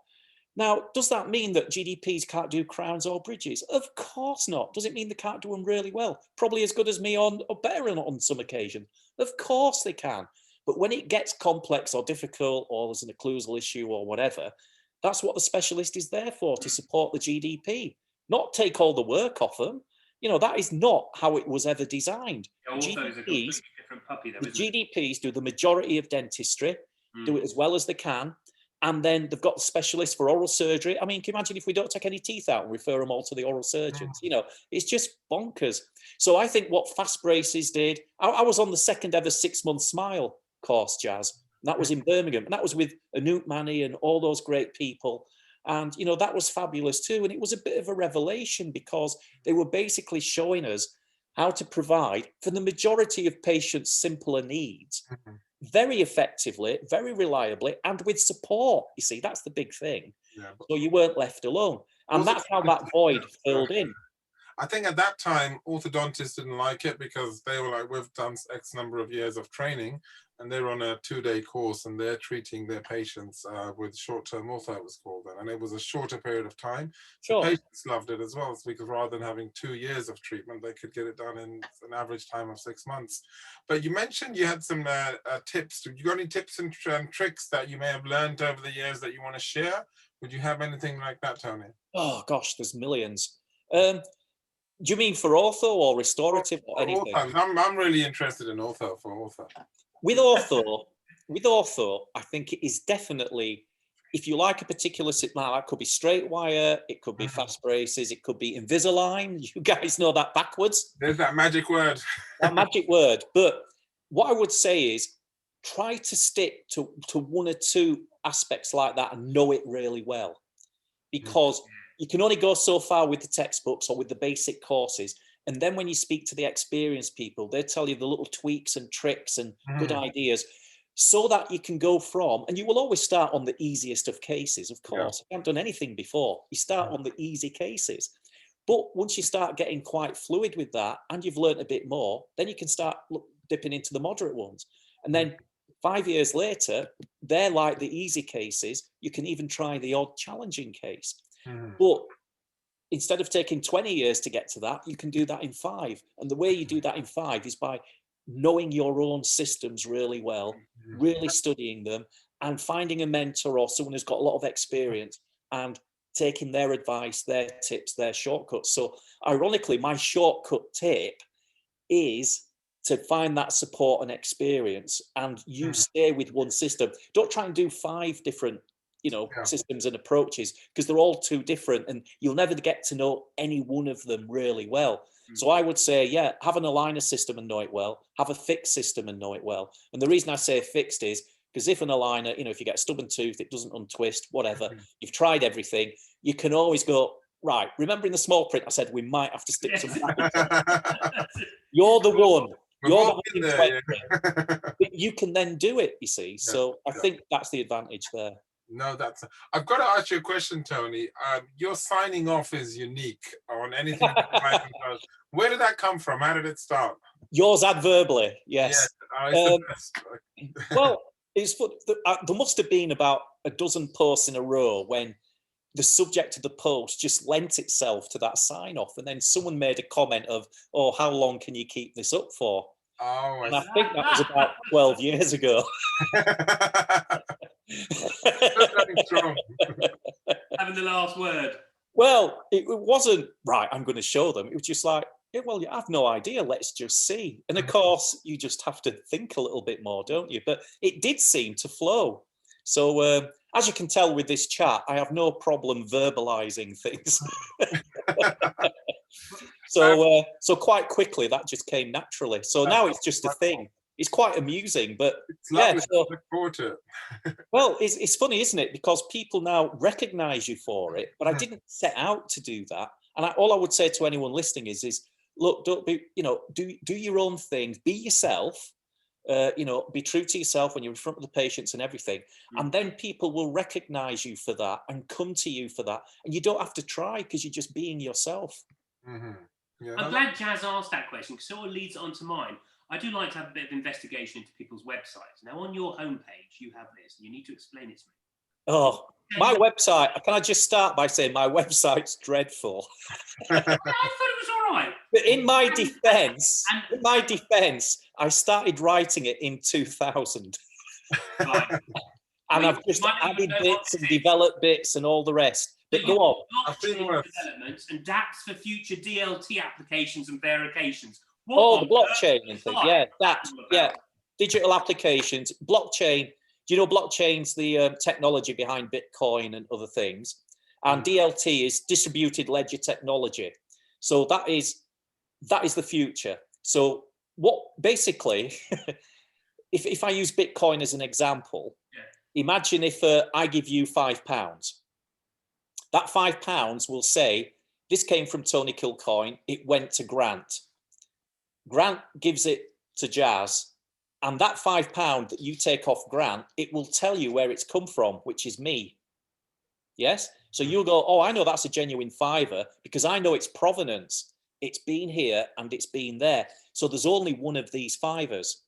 Now, does that mean that GDPs can't do crowns or bridges? Of course not. Does it mean they can't do them really well? Probably as good as me or better on some occasion. Of course they can. But when it gets complex or difficult, or there's an occlusal issue or whatever, that's what the specialist is there for, to support the GDP, not take all the work off them. You know, that is not how it was ever designed. Ortho is a completely different puppy, though, The isn't it? GDPs do the majority of dentistry, do it as well as they can. And then they've got specialists for oral surgery. I mean, can you imagine if we don't take any teeth out and refer them all to the oral surgeons? You know, it's just bonkers. So I think what Fast Braces did, I was on the second ever 6-month Smile course, Jazz. And that was in Birmingham. And that was with Anoop Mani and all those great people. And, you know, that was fabulous too. And it was a bit of a revelation because they were basically showing us how to provide for the majority of patients' simpler needs very effectively, very reliably, and with support. You see, that's the big thing. Yeah. So you weren't left alone. And Also, that's how that void filled in. I think at that time, orthodontists didn't like it because they were like, we've done X number of years of training, and they're on a 2-day course and they're treating their patients with short-term ortho, it was called then. And it was a shorter period of time. Sure. The patients loved it as well, because rather than having 2 years of treatment, they could get it done in an average time of 6 months. But you mentioned you had some tips. You got any tips and tricks that you may have learned over the years that you want to share? Would you have anything like that, Tony? Oh gosh, there's millions. Do you mean for ortho or restorative or anything? I'm really interested in ortho, for ortho. With ortho, I think it is definitely, if you like a particular now, that could be straight wire, it could be Fast Braces, it could be Invisalign. You guys know that backwards. There's that magic word. That magic word. But what I would say is try to stick to 1 or 2 aspects like that and know it really well, because you can only go so far with the textbooks or with the basic courses. And then when you speak to the experienced people, they tell you the little tweaks and tricks and good ideas, so that you can go from, and you will always start on the easiest of cases, of course. If you haven't done anything before, you start on the easy cases. But once you start getting quite fluid with that and you've learned a bit more, then you can start dipping into the moderate ones. And then 5 years later, they're like the easy cases. You can even try the odd challenging case. But instead of taking 20 years to get to that, you can do that in 5. And the way you do that in 5 is by knowing your own systems really well, really studying them, and finding a mentor or someone who's got a lot of experience and taking their advice, their tips, their shortcuts. So ironically, my shortcut tip is to find that support and experience, and you stay with one system. Don't try and do 5 different systems and approaches, because they're all too different and you'll never get to know any one of them really well. So I would say, yeah, have an aligner system and know it well, have a fixed system and know it well. And the reason I say fixed is because if an aligner, if you get a stubborn tooth, it doesn't untwist, whatever, you've tried everything, you can always go, right, remember in the small print, I said, we might have to stick some. You're the one. You're the but you can then do it, you see. So I think that's the advantage there. No, I've got to ask you a question, Tony. Your signing off is unique on anything. Where did that come from? How did it start? Yours adverbally, yes. Well, it's there must have been about a dozen posts in a row when the subject of the post just lent itself to that sign off, and then someone made a comment of, "Oh, how long can you keep this up for?" Oh, and I think that was about 12 years ago. Having the last word. Well, it wasn't right. I'm going to show them. It was just like, yeah, well, you have no idea. Let's just see. And of course, you just have to think a little bit more, don't you? But it did seem to flow. So as you can tell with this chat, I have no problem verbalizing things. So quite quickly, that just came naturally. So now it's just a thing. It's quite amusing, but it's lovely. So, look forward to it. Well, it's funny, isn't it? Because people now recognize you for it, but I didn't set out to do that. And all I would say to anyone listening is look, don't be, do your own thing, be yourself, be true to yourself when you're in front of the patients and everything. And then people will recognize you for that and come to you for that. And you don't have to try because you're just being yourself. Yeah, I'm glad Jazz asked that question because it sort of leads on to mine. I do like to have a bit of investigation into people's websites. Now, on your homepage, you have this, and you need to explain it to me. Oh, my website. Can I just start by saying my website's dreadful? I thought it was all right. But in my defense, I started writing it in 2000. Right. And I've just added bits and developed bits and all the rest. But go on. Blockchain developments and DApps for future DLT applications and verifications. The blockchain thing. Yeah, DApps. Yeah, digital applications. Blockchain. Do you know blockchain's the technology behind Bitcoin and other things? And DLT is distributed ledger technology. So that is the future. So what basically, if I use Bitcoin as an example, imagine if I give you £5. That £5 will say, this came from Tony Kilcoyne, it went to Grant. Grant gives it to Jazz, and that £5 that you take off Grant, it will tell you where it's come from, which is me. Yes? So you'll go, oh, I know that's a genuine fiver because I know its provenance. It's been here and it's been there. So there's only one of these fivers.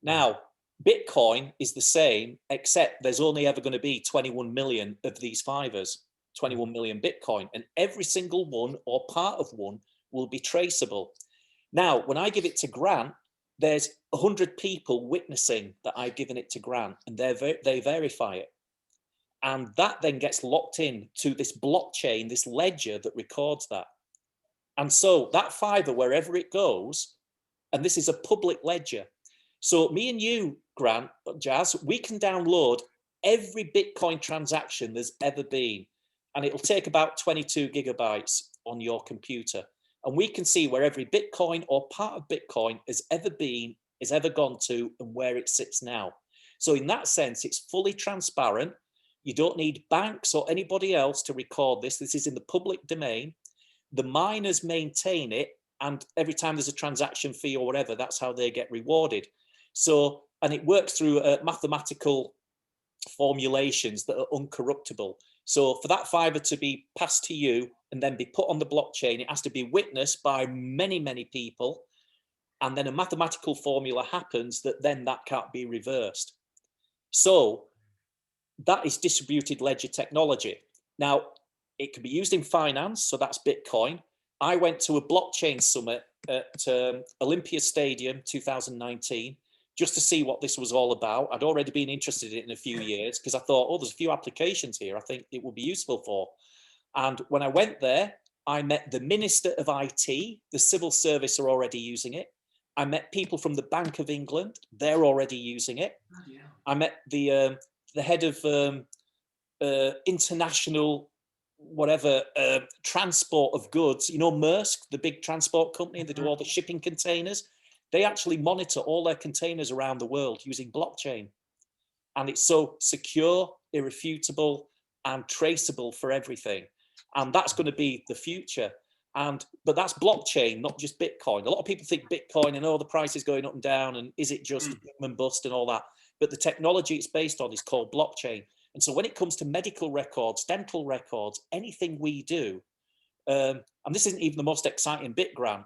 Now, Bitcoin is the same, except there's only ever going to be 21 million of these fivers, 21 million Bitcoin, and every single one or part of one will be traceable. Now, when I give it to Grant, there's 100 people witnessing that I've given it to Grant, and they verify it. And that then gets locked in to this blockchain, this ledger that records that. And so that fiver, wherever it goes, and this is a public ledger. So me and you, Grant, Jazz, we can download every Bitcoin transaction there's ever been. And it'll take about 22 gigabytes on your computer. And we can see where every Bitcoin or part of Bitcoin has ever been, has ever gone to, and where it sits now. So in that sense, it's fully transparent. You don't need banks or anybody else to record this. This is in the public domain. The miners maintain it, and every time there's a transaction fee or whatever, that's how they get rewarded. So, and it works through mathematical formulations that are uncorruptible. So for that fiver to be passed to you and then be put on the blockchain, it has to be witnessed by many, many people. And then a mathematical formula happens that then that can't be reversed. So that is distributed ledger technology. Now, it can be used in finance, so that's Bitcoin. I went to a blockchain summit at Olympia Stadium 2019 just to see what this was all about. I'd already been interested in it in a few years because I thought, oh, there's a few applications here I think it would be useful for. And when I went there, I met the Minister of IT, the civil service are already using it. I met people from the Bank of England, they're already using it. Oh, yeah. I met the head of international whatever transport of goods, you know, Maersk, the big transport company that do all the shipping containers. They actually monitor all their containers around the world using blockchain. And it's so secure, irrefutable, and traceable for everything. And that's going to be the future. But that's blockchain, not just Bitcoin. A lot of people think Bitcoin and the price is going up and down, and is it just boom and bust and all that? But the technology it's based on is called blockchain. And so when it comes to medical records, dental records, anything we do, and this isn't even the most exciting bit, Grant,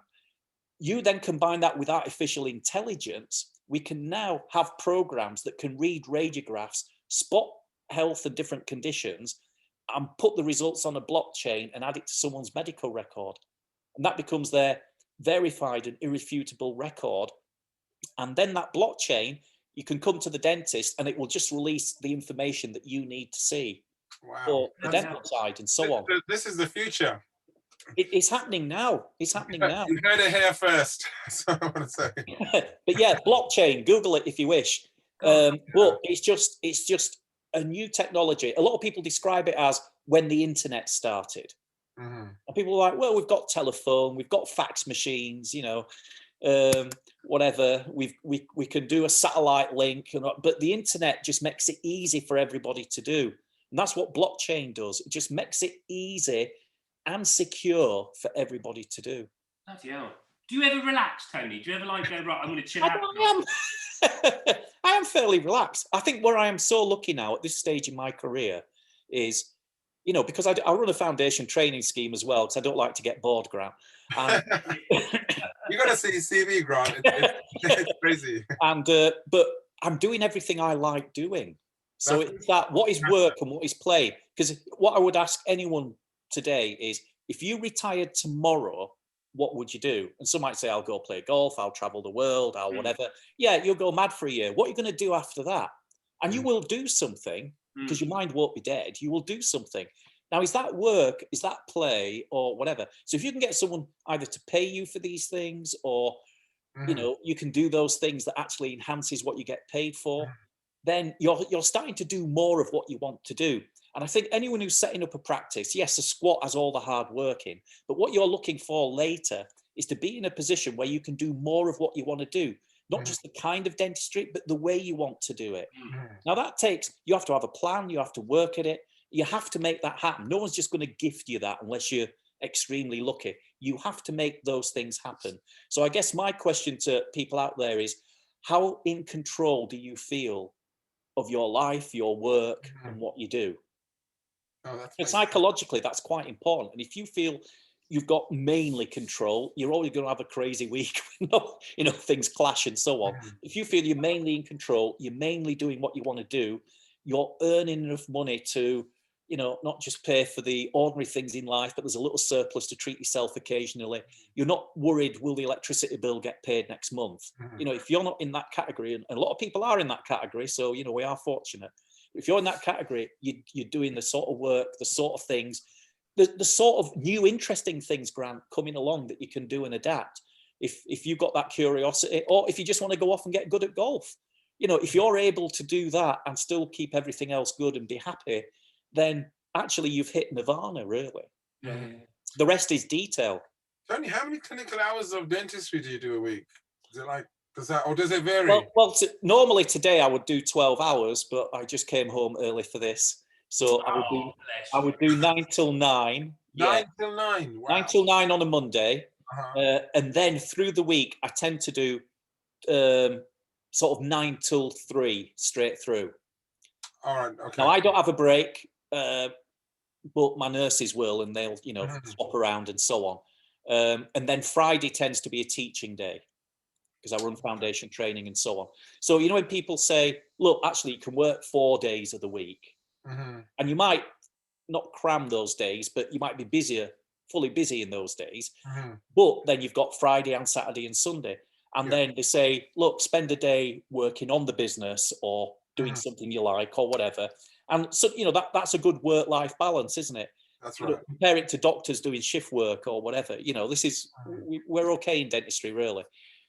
you then combine that with artificial intelligence, we can now have programs that can read radiographs, spot health and different conditions, and put the results on a blockchain and add it to someone's medical record. And that becomes their verified and irrefutable record. And then that blockchain, you can come to the dentist and it will just release the information that you need to see for the dental side and so on. This is the future. It's happening now. It's happening now. You heard it here first. That's what I want to say. But yeah, blockchain, Google it if you wish. But it's just a new technology. A lot of people describe it as when the internet started. And people are like, well, we've got telephone, we've got fax machines, you know, whatever. We can do a satellite link, but the internet just makes it easy for everybody to do. And that's what blockchain does. It just makes it easy and secure for everybody to do. Bloody hell. Do you ever relax, Tony? Do you ever like go, right, I'm going to chill out? I am fairly relaxed. I think where I am so lucky now at this stage in my career is, you know, because I run a foundation training scheme as well, because I don't like to get bored, Grant. You got to see CV, Grant. It's crazy. But I'm doing everything I like doing. So That's- it's that, what is work and what is play? Because what I would ask anyone today is, if you retired tomorrow, what would you do? And some might say, I'll go play golf, I'll travel the world, I'll whatever. Yeah, you'll go mad for a year. What are you going to do after that? And you will do something, because your mind won't be dead. You will do something. Now, is that work? Is that play or whatever? So if you can get someone either to pay you for these things, or, you know, you can do those things that actually enhances what you get paid for, then you're starting to do more of what you want to do. And I think anyone who's setting up a practice, yes, a squat has all the hard work in, but what you're looking for later is to be in a position where you can do more of what you want to do, not just the kind of dentistry, but the way you want to do it. Now that takes, you have to have a plan, you have to work at it, you have to make that happen. No one's just going to gift you that unless you're extremely lucky. You have to make those things happen. So I guess my question to people out there is, how in control do you feel of your life, your work, and what you do? And psychologically, that's quite important. And if you feel you've got mainly control, you're always going to have a crazy week. You know, things clash and so on. If you feel you're mainly in control, you're mainly doing what you want to do, you're earning enough money to, you know, not just pay for the ordinary things in life, but there's a little surplus to treat yourself occasionally. You're not worried, will the electricity bill get paid next month? You know, if you're not in that category, and a lot of people are in that category, so, you know, we are fortunate. If you're in that category, you're doing the sort of work, the sort of things, the sort of new interesting things, Grant, coming along that you can do and adapt. If you've got that curiosity, or if you just want to go off and get good at golf, you know, if you're able to do that and still keep everything else good and be happy, then actually you've hit nirvana, really. The rest is detail. Tony, how many clinical hours of dentistry do you do a week? Is it like, does it vary? Well, normally today I would do 12 hours, but I just came home early for this. So I would do 9 till 9. 9 till 9. Wow. 9 till 9 on a Monday. And then through the week, I tend to do sort of 9 till 3 straight through. All right. Okay. Now, I don't have a break, but my nurses will, and they'll, you know, swap around and so on. And then Friday tends to be a teaching day, because I run foundation training and so on. So, you know, when people say, look, actually you can work 4 days of the week, and you might not cram those days, but you might be fully busy in those days. But then you've got Friday and Saturday and Sunday. And then they say, look, spend a day working on the business or doing something you like or whatever. And so, you know, that's a good work-life balance, isn't it? That's You right. know, compare it to doctors doing shift work or whatever. You know, this is, we're okay in dentistry, really.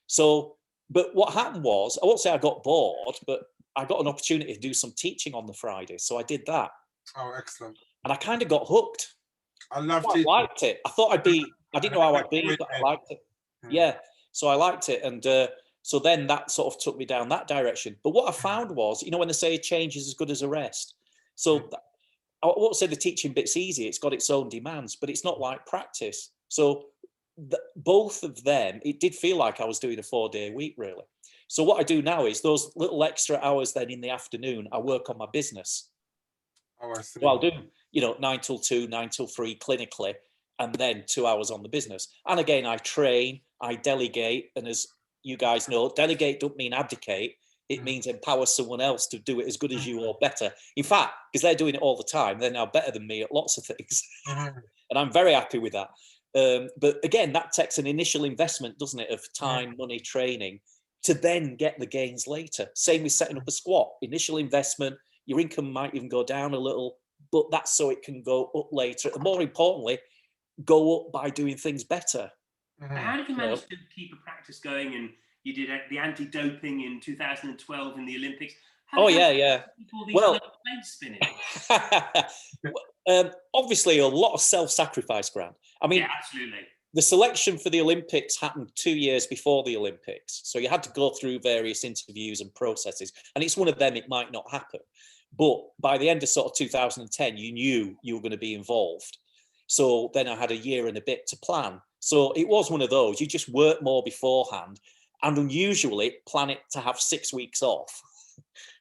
So, but what happened was, I won't say I got bored, but I got an opportunity to do some teaching on the Friday. So I did that. Oh, excellent. And I kind of got hooked. I love I teaching. liked it. I thought I didn't know how I'd be, but I liked it. Yeah. So I liked it. And so then that sort of took me down that direction. But what I found was, you know, when they say change is as good as a rest. So I won't say the teaching bit's easy. It's got its own demands, but it's not like practice. So both of them, it did feel like I was doing a 4-day week, really. So what I do now is those little extra hours then in the afternoon, I work on my business. Oh, I see. So I'll do, you know, 9 till 2, 9 till 3 clinically, and then 2 hours on the business. And again, I train, I delegate. And as you guys know, delegate don't mean abdicate. It means empower someone else to do it as good as you or better. In fact, because they're doing it all the time, they're now better than me at lots of things. And I'm very happy with that. But again, that takes an initial investment, doesn't it, of time, money, training, to then get the gains later. Same with setting up a squat. Initial investment, your income might even go down a little, but that's so it can go up later. And more importantly, go up by doing things better. How did you manage to keep a practice going? And you did the anti-doping in 2012 in the Olympics. Yeah. Well, spinning? Obviously, a lot of self-sacrifice, Grant. I mean, yeah, absolutely. The selection for the Olympics happened 2 years before the Olympics. So you had to go through various interviews and processes. And it's one of them, it might not happen. But by the end of sort of 2010, you knew you were going to be involved. So then I had a year and a bit to plan. So it was one of those, you just work more beforehand and unusually plan it to have 6 weeks off.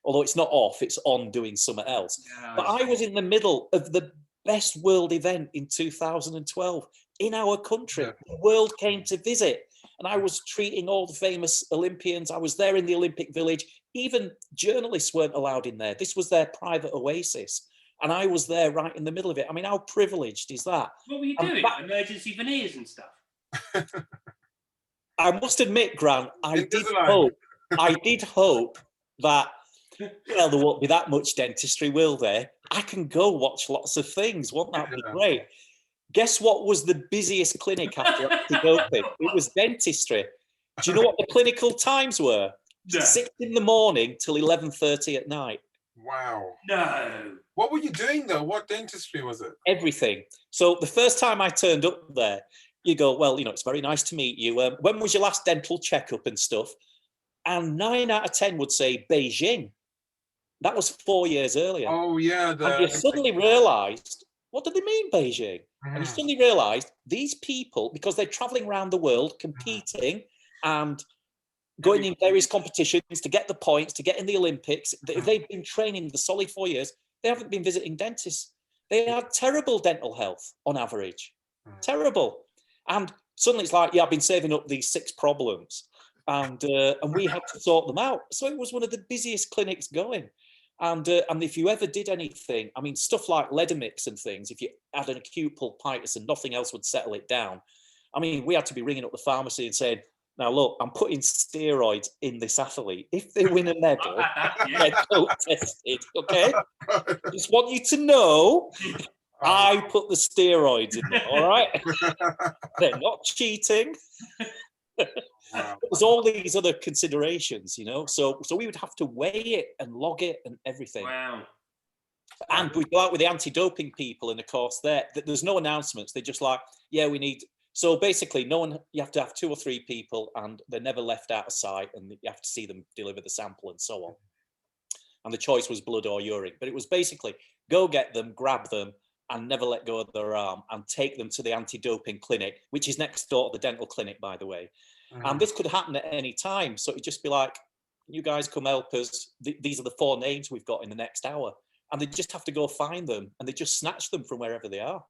Although it's not off, it's on doing something else. Yeah, but I was in the middle of the best world event in 2012 in our country. Yeah. The world came to visit and I was treating all the famous Olympians. I was there in the Olympic Village even journalists weren't allowed in there. This was their private oasis. And I was there right in the middle of it. I mean, how privileged is that? What were you And doing? that- Emergency veneers and stuff. I must admit, Grant, I did Invisalign. hope that, well, there won't be that much dentistry, will there? I can go watch lots of things. Won't that be Yeah. great? Guess what was the busiest clinic after anti-doping? It was dentistry. Do you know what the clinical times were? No. 6 in the morning till 11:30 at night. Wow. No. What were you doing though? What dentistry was it? Everything. So the first time I turned up there, you go, well, it's very nice to meet you. When was your last dental checkup and stuff? And 9 out of 10 would say Beijing. That was 4 years earlier. Oh yeah. And you suddenly realised, what do they mean Beijing? And you suddenly realised these people, because they're travelling around the world competing and going in various competitions to get the points, to get in the Olympics, they've been training the solid 4 years. They haven't been visiting dentists. They had terrible dental health on average. Terrible. And suddenly it's like, yeah, I've been saving up these 6 problems and we had to sort them out. So it was one of the busiest clinics going. And if you ever did anything, I mean, stuff like Ledamix and things, if you had an acute pulpitis and nothing else would settle it down, I mean, we had to be ringing up the pharmacy and saying, now look, I'm putting steroids in this athlete. If they win a medal, they're coat tested, okay? Just want you to know, I put the steroids in there, all right? They're not cheating. Wow. There's all these other considerations, so we would have to weigh it and log it and everything. Wow. And we go out with the anti-doping people, and of course there's no announcements. They're just like, yeah, we need. So basically, you have to have 2 or 3 people, and they're never left out of sight, and you have to see them deliver the sample and so on. And the choice was blood or urine, but it was basically go get them, grab them, and never let go of their arm, and take them to the anti-doping clinic, which is next door to the dental clinic, by the way. And this could happen at any time. So it'd just be like, you guys come help us. These are the 4 names we've got in the next hour. And they just have to go find them, and they just snatch them from wherever they are.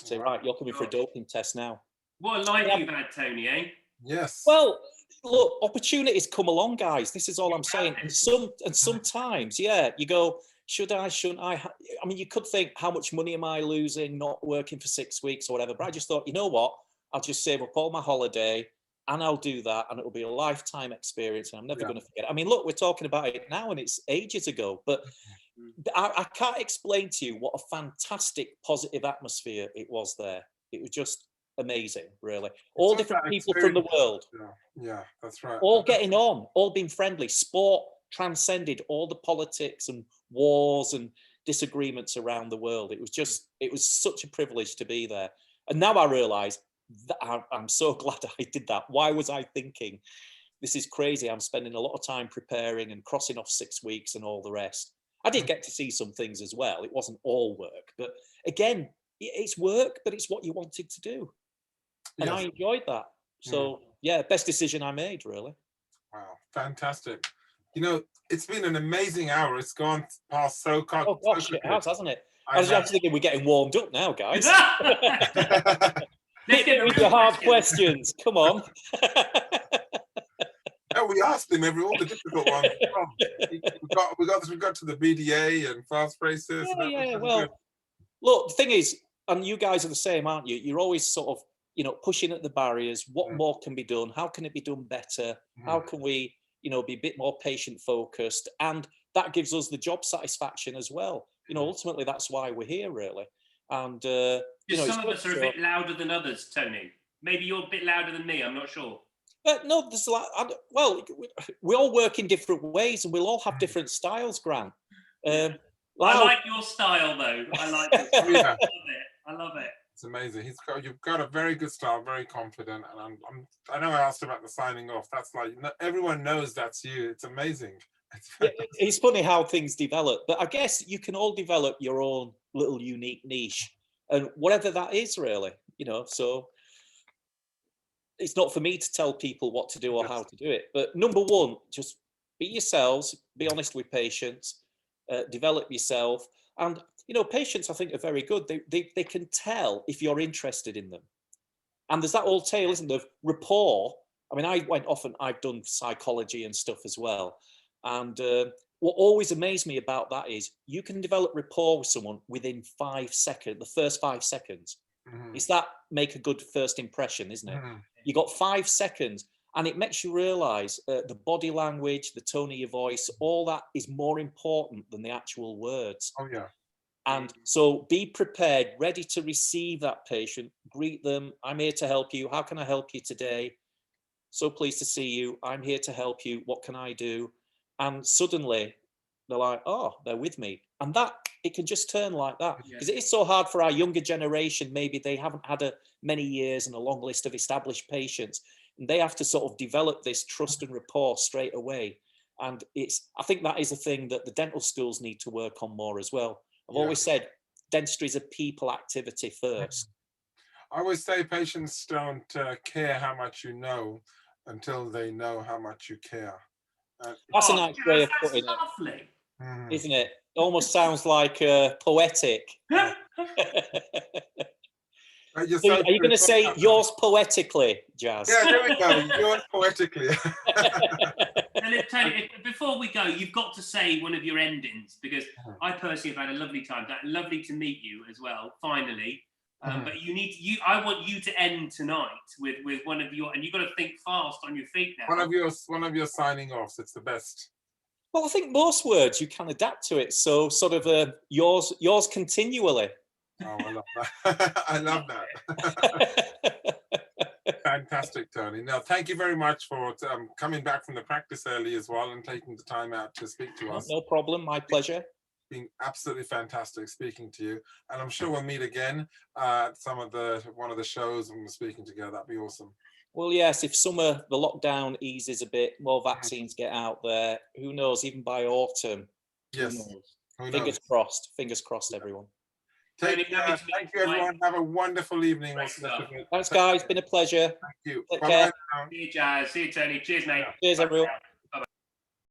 Say, right, you're coming for a doping test now. What a life you've had, Tony, eh? Yes. Well, look, opportunities come along, guys. This is all I'm saying. And sometimes, yeah, you go, should I, shouldn't I? I mean, you could think, how much money am I losing not working for 6 weeks or whatever? But I just thought, you know what? I'll just save up all my holiday and I'll do that, and it'll be a lifetime experience, and I'm never going to forget. I mean, look, we're talking about it now, and it's ages ago, but I can't explain to you what a fantastic positive atmosphere it was there. It was just amazing, really. All different people from the world. Yeah, that's right. All getting on, all being friendly. Sport transcended all the politics and wars and disagreements around the world. It was such a privilege to be there. And now I realise that I'm so glad I did that. Why was I thinking, this is crazy? I'm spending a lot of time preparing and crossing off 6 weeks and all the rest. I did get to see some things as well. It wasn't all work, but again, it's work, but it's what you wanted to do. And I enjoyed that. So yeah, best decision I made, really. Wow, fantastic. It's been an amazing hour. It's gone past so quick. Oh gosh, it has, hasn't it? I was actually thinking we're getting warmed up now, guys. Let's get with the hard questions. Come on. No, we asked him all the difficult ones. We got to the BDA and fast braces. Yeah. Well, look, the thing is, and you guys are the same, aren't you? You're always sort of, pushing at the barriers. What more can be done? How can it be done better? How can we, be a bit more patient focused? And that gives us the job satisfaction as well. Ultimately, that's why we're here, really. And some of us are a bit louder than others, Tony. Maybe you're a bit louder than me. I'm not sure. No, there's we all work in different ways, and we'll all have different styles, Grant. I like your style, though. I like it. I love it. It's amazing. You've got a very good style, very confident, and I know I asked about the signing off. That's like everyone knows that's you. It's amazing. It's funny how things develop, but I guess you can all develop your own little unique niche, and whatever that is, really, So it's not for me to tell people what to do or how to do it. But number one, just be yourselves. Be honest with patients. Develop yourself, and patients, I think, are very good. They can tell if you're interested in them. And there's that old tale, isn't there, of rapport. I mean, I went off and I've done psychology and stuff as well. And what always amazed me about that is you can develop rapport with someone within 5 seconds, the first 5 seconds. Is that make a good first impression, isn't it? You got 5 seconds, and it makes you realize the body language, the tone of your voice, all that is more important than the actual words. Oh yeah. And so be prepared, ready to receive that patient, greet them. I'm here to help you. How can I help you today? So pleased to see you. I'm here to help you. What can I do? And suddenly they're like, oh, they're with me. And that, it can just turn like that. Because it is so hard for our younger generation. Maybe they haven't had many years and a long list of established patients. And they have to sort of develop this trust and rapport straight away. And I think that is a thing that the dental schools need to work on more as well. I've always said dentistry is a people activity first. I always say patients don't care how much you know until they know how much you care. That's a nice way of putting lovely. it, isn't it? It almost sounds like poetic. So are you going to say yours poetically, Jazz? Yeah, there we go. Yours poetically. And Tony, before we go, you've got to say one of your endings, because I personally have had a lovely time. Lovely to meet you as well, finally. But I want you to end tonight with one of your, and you've got to think fast on your feet now. One of your signing offs. It's the best. Well, I think most words you can adapt to it. So sort of yours continually. Oh, I love that. I love that. Fantastic, Tony. Now, thank you very much for coming back from the practice early as well and taking the time out to speak to us. No problem. My pleasure. Been absolutely fantastic speaking to you, and I'm sure we'll meet again at one of the shows when we're speaking together. That'd be awesome. Well, yes, if the lockdown eases a bit, more vaccines get out there, who knows, even by autumn. Yes. Fingers crossed. Fingers crossed, everyone. Thank you, everyone. Have a wonderful evening. Thanks, guys. Been a pleasure. Thank you. Take Bye care. now. See you, Jazz. See you, Tony. Cheers, mate. Cheers, everyone.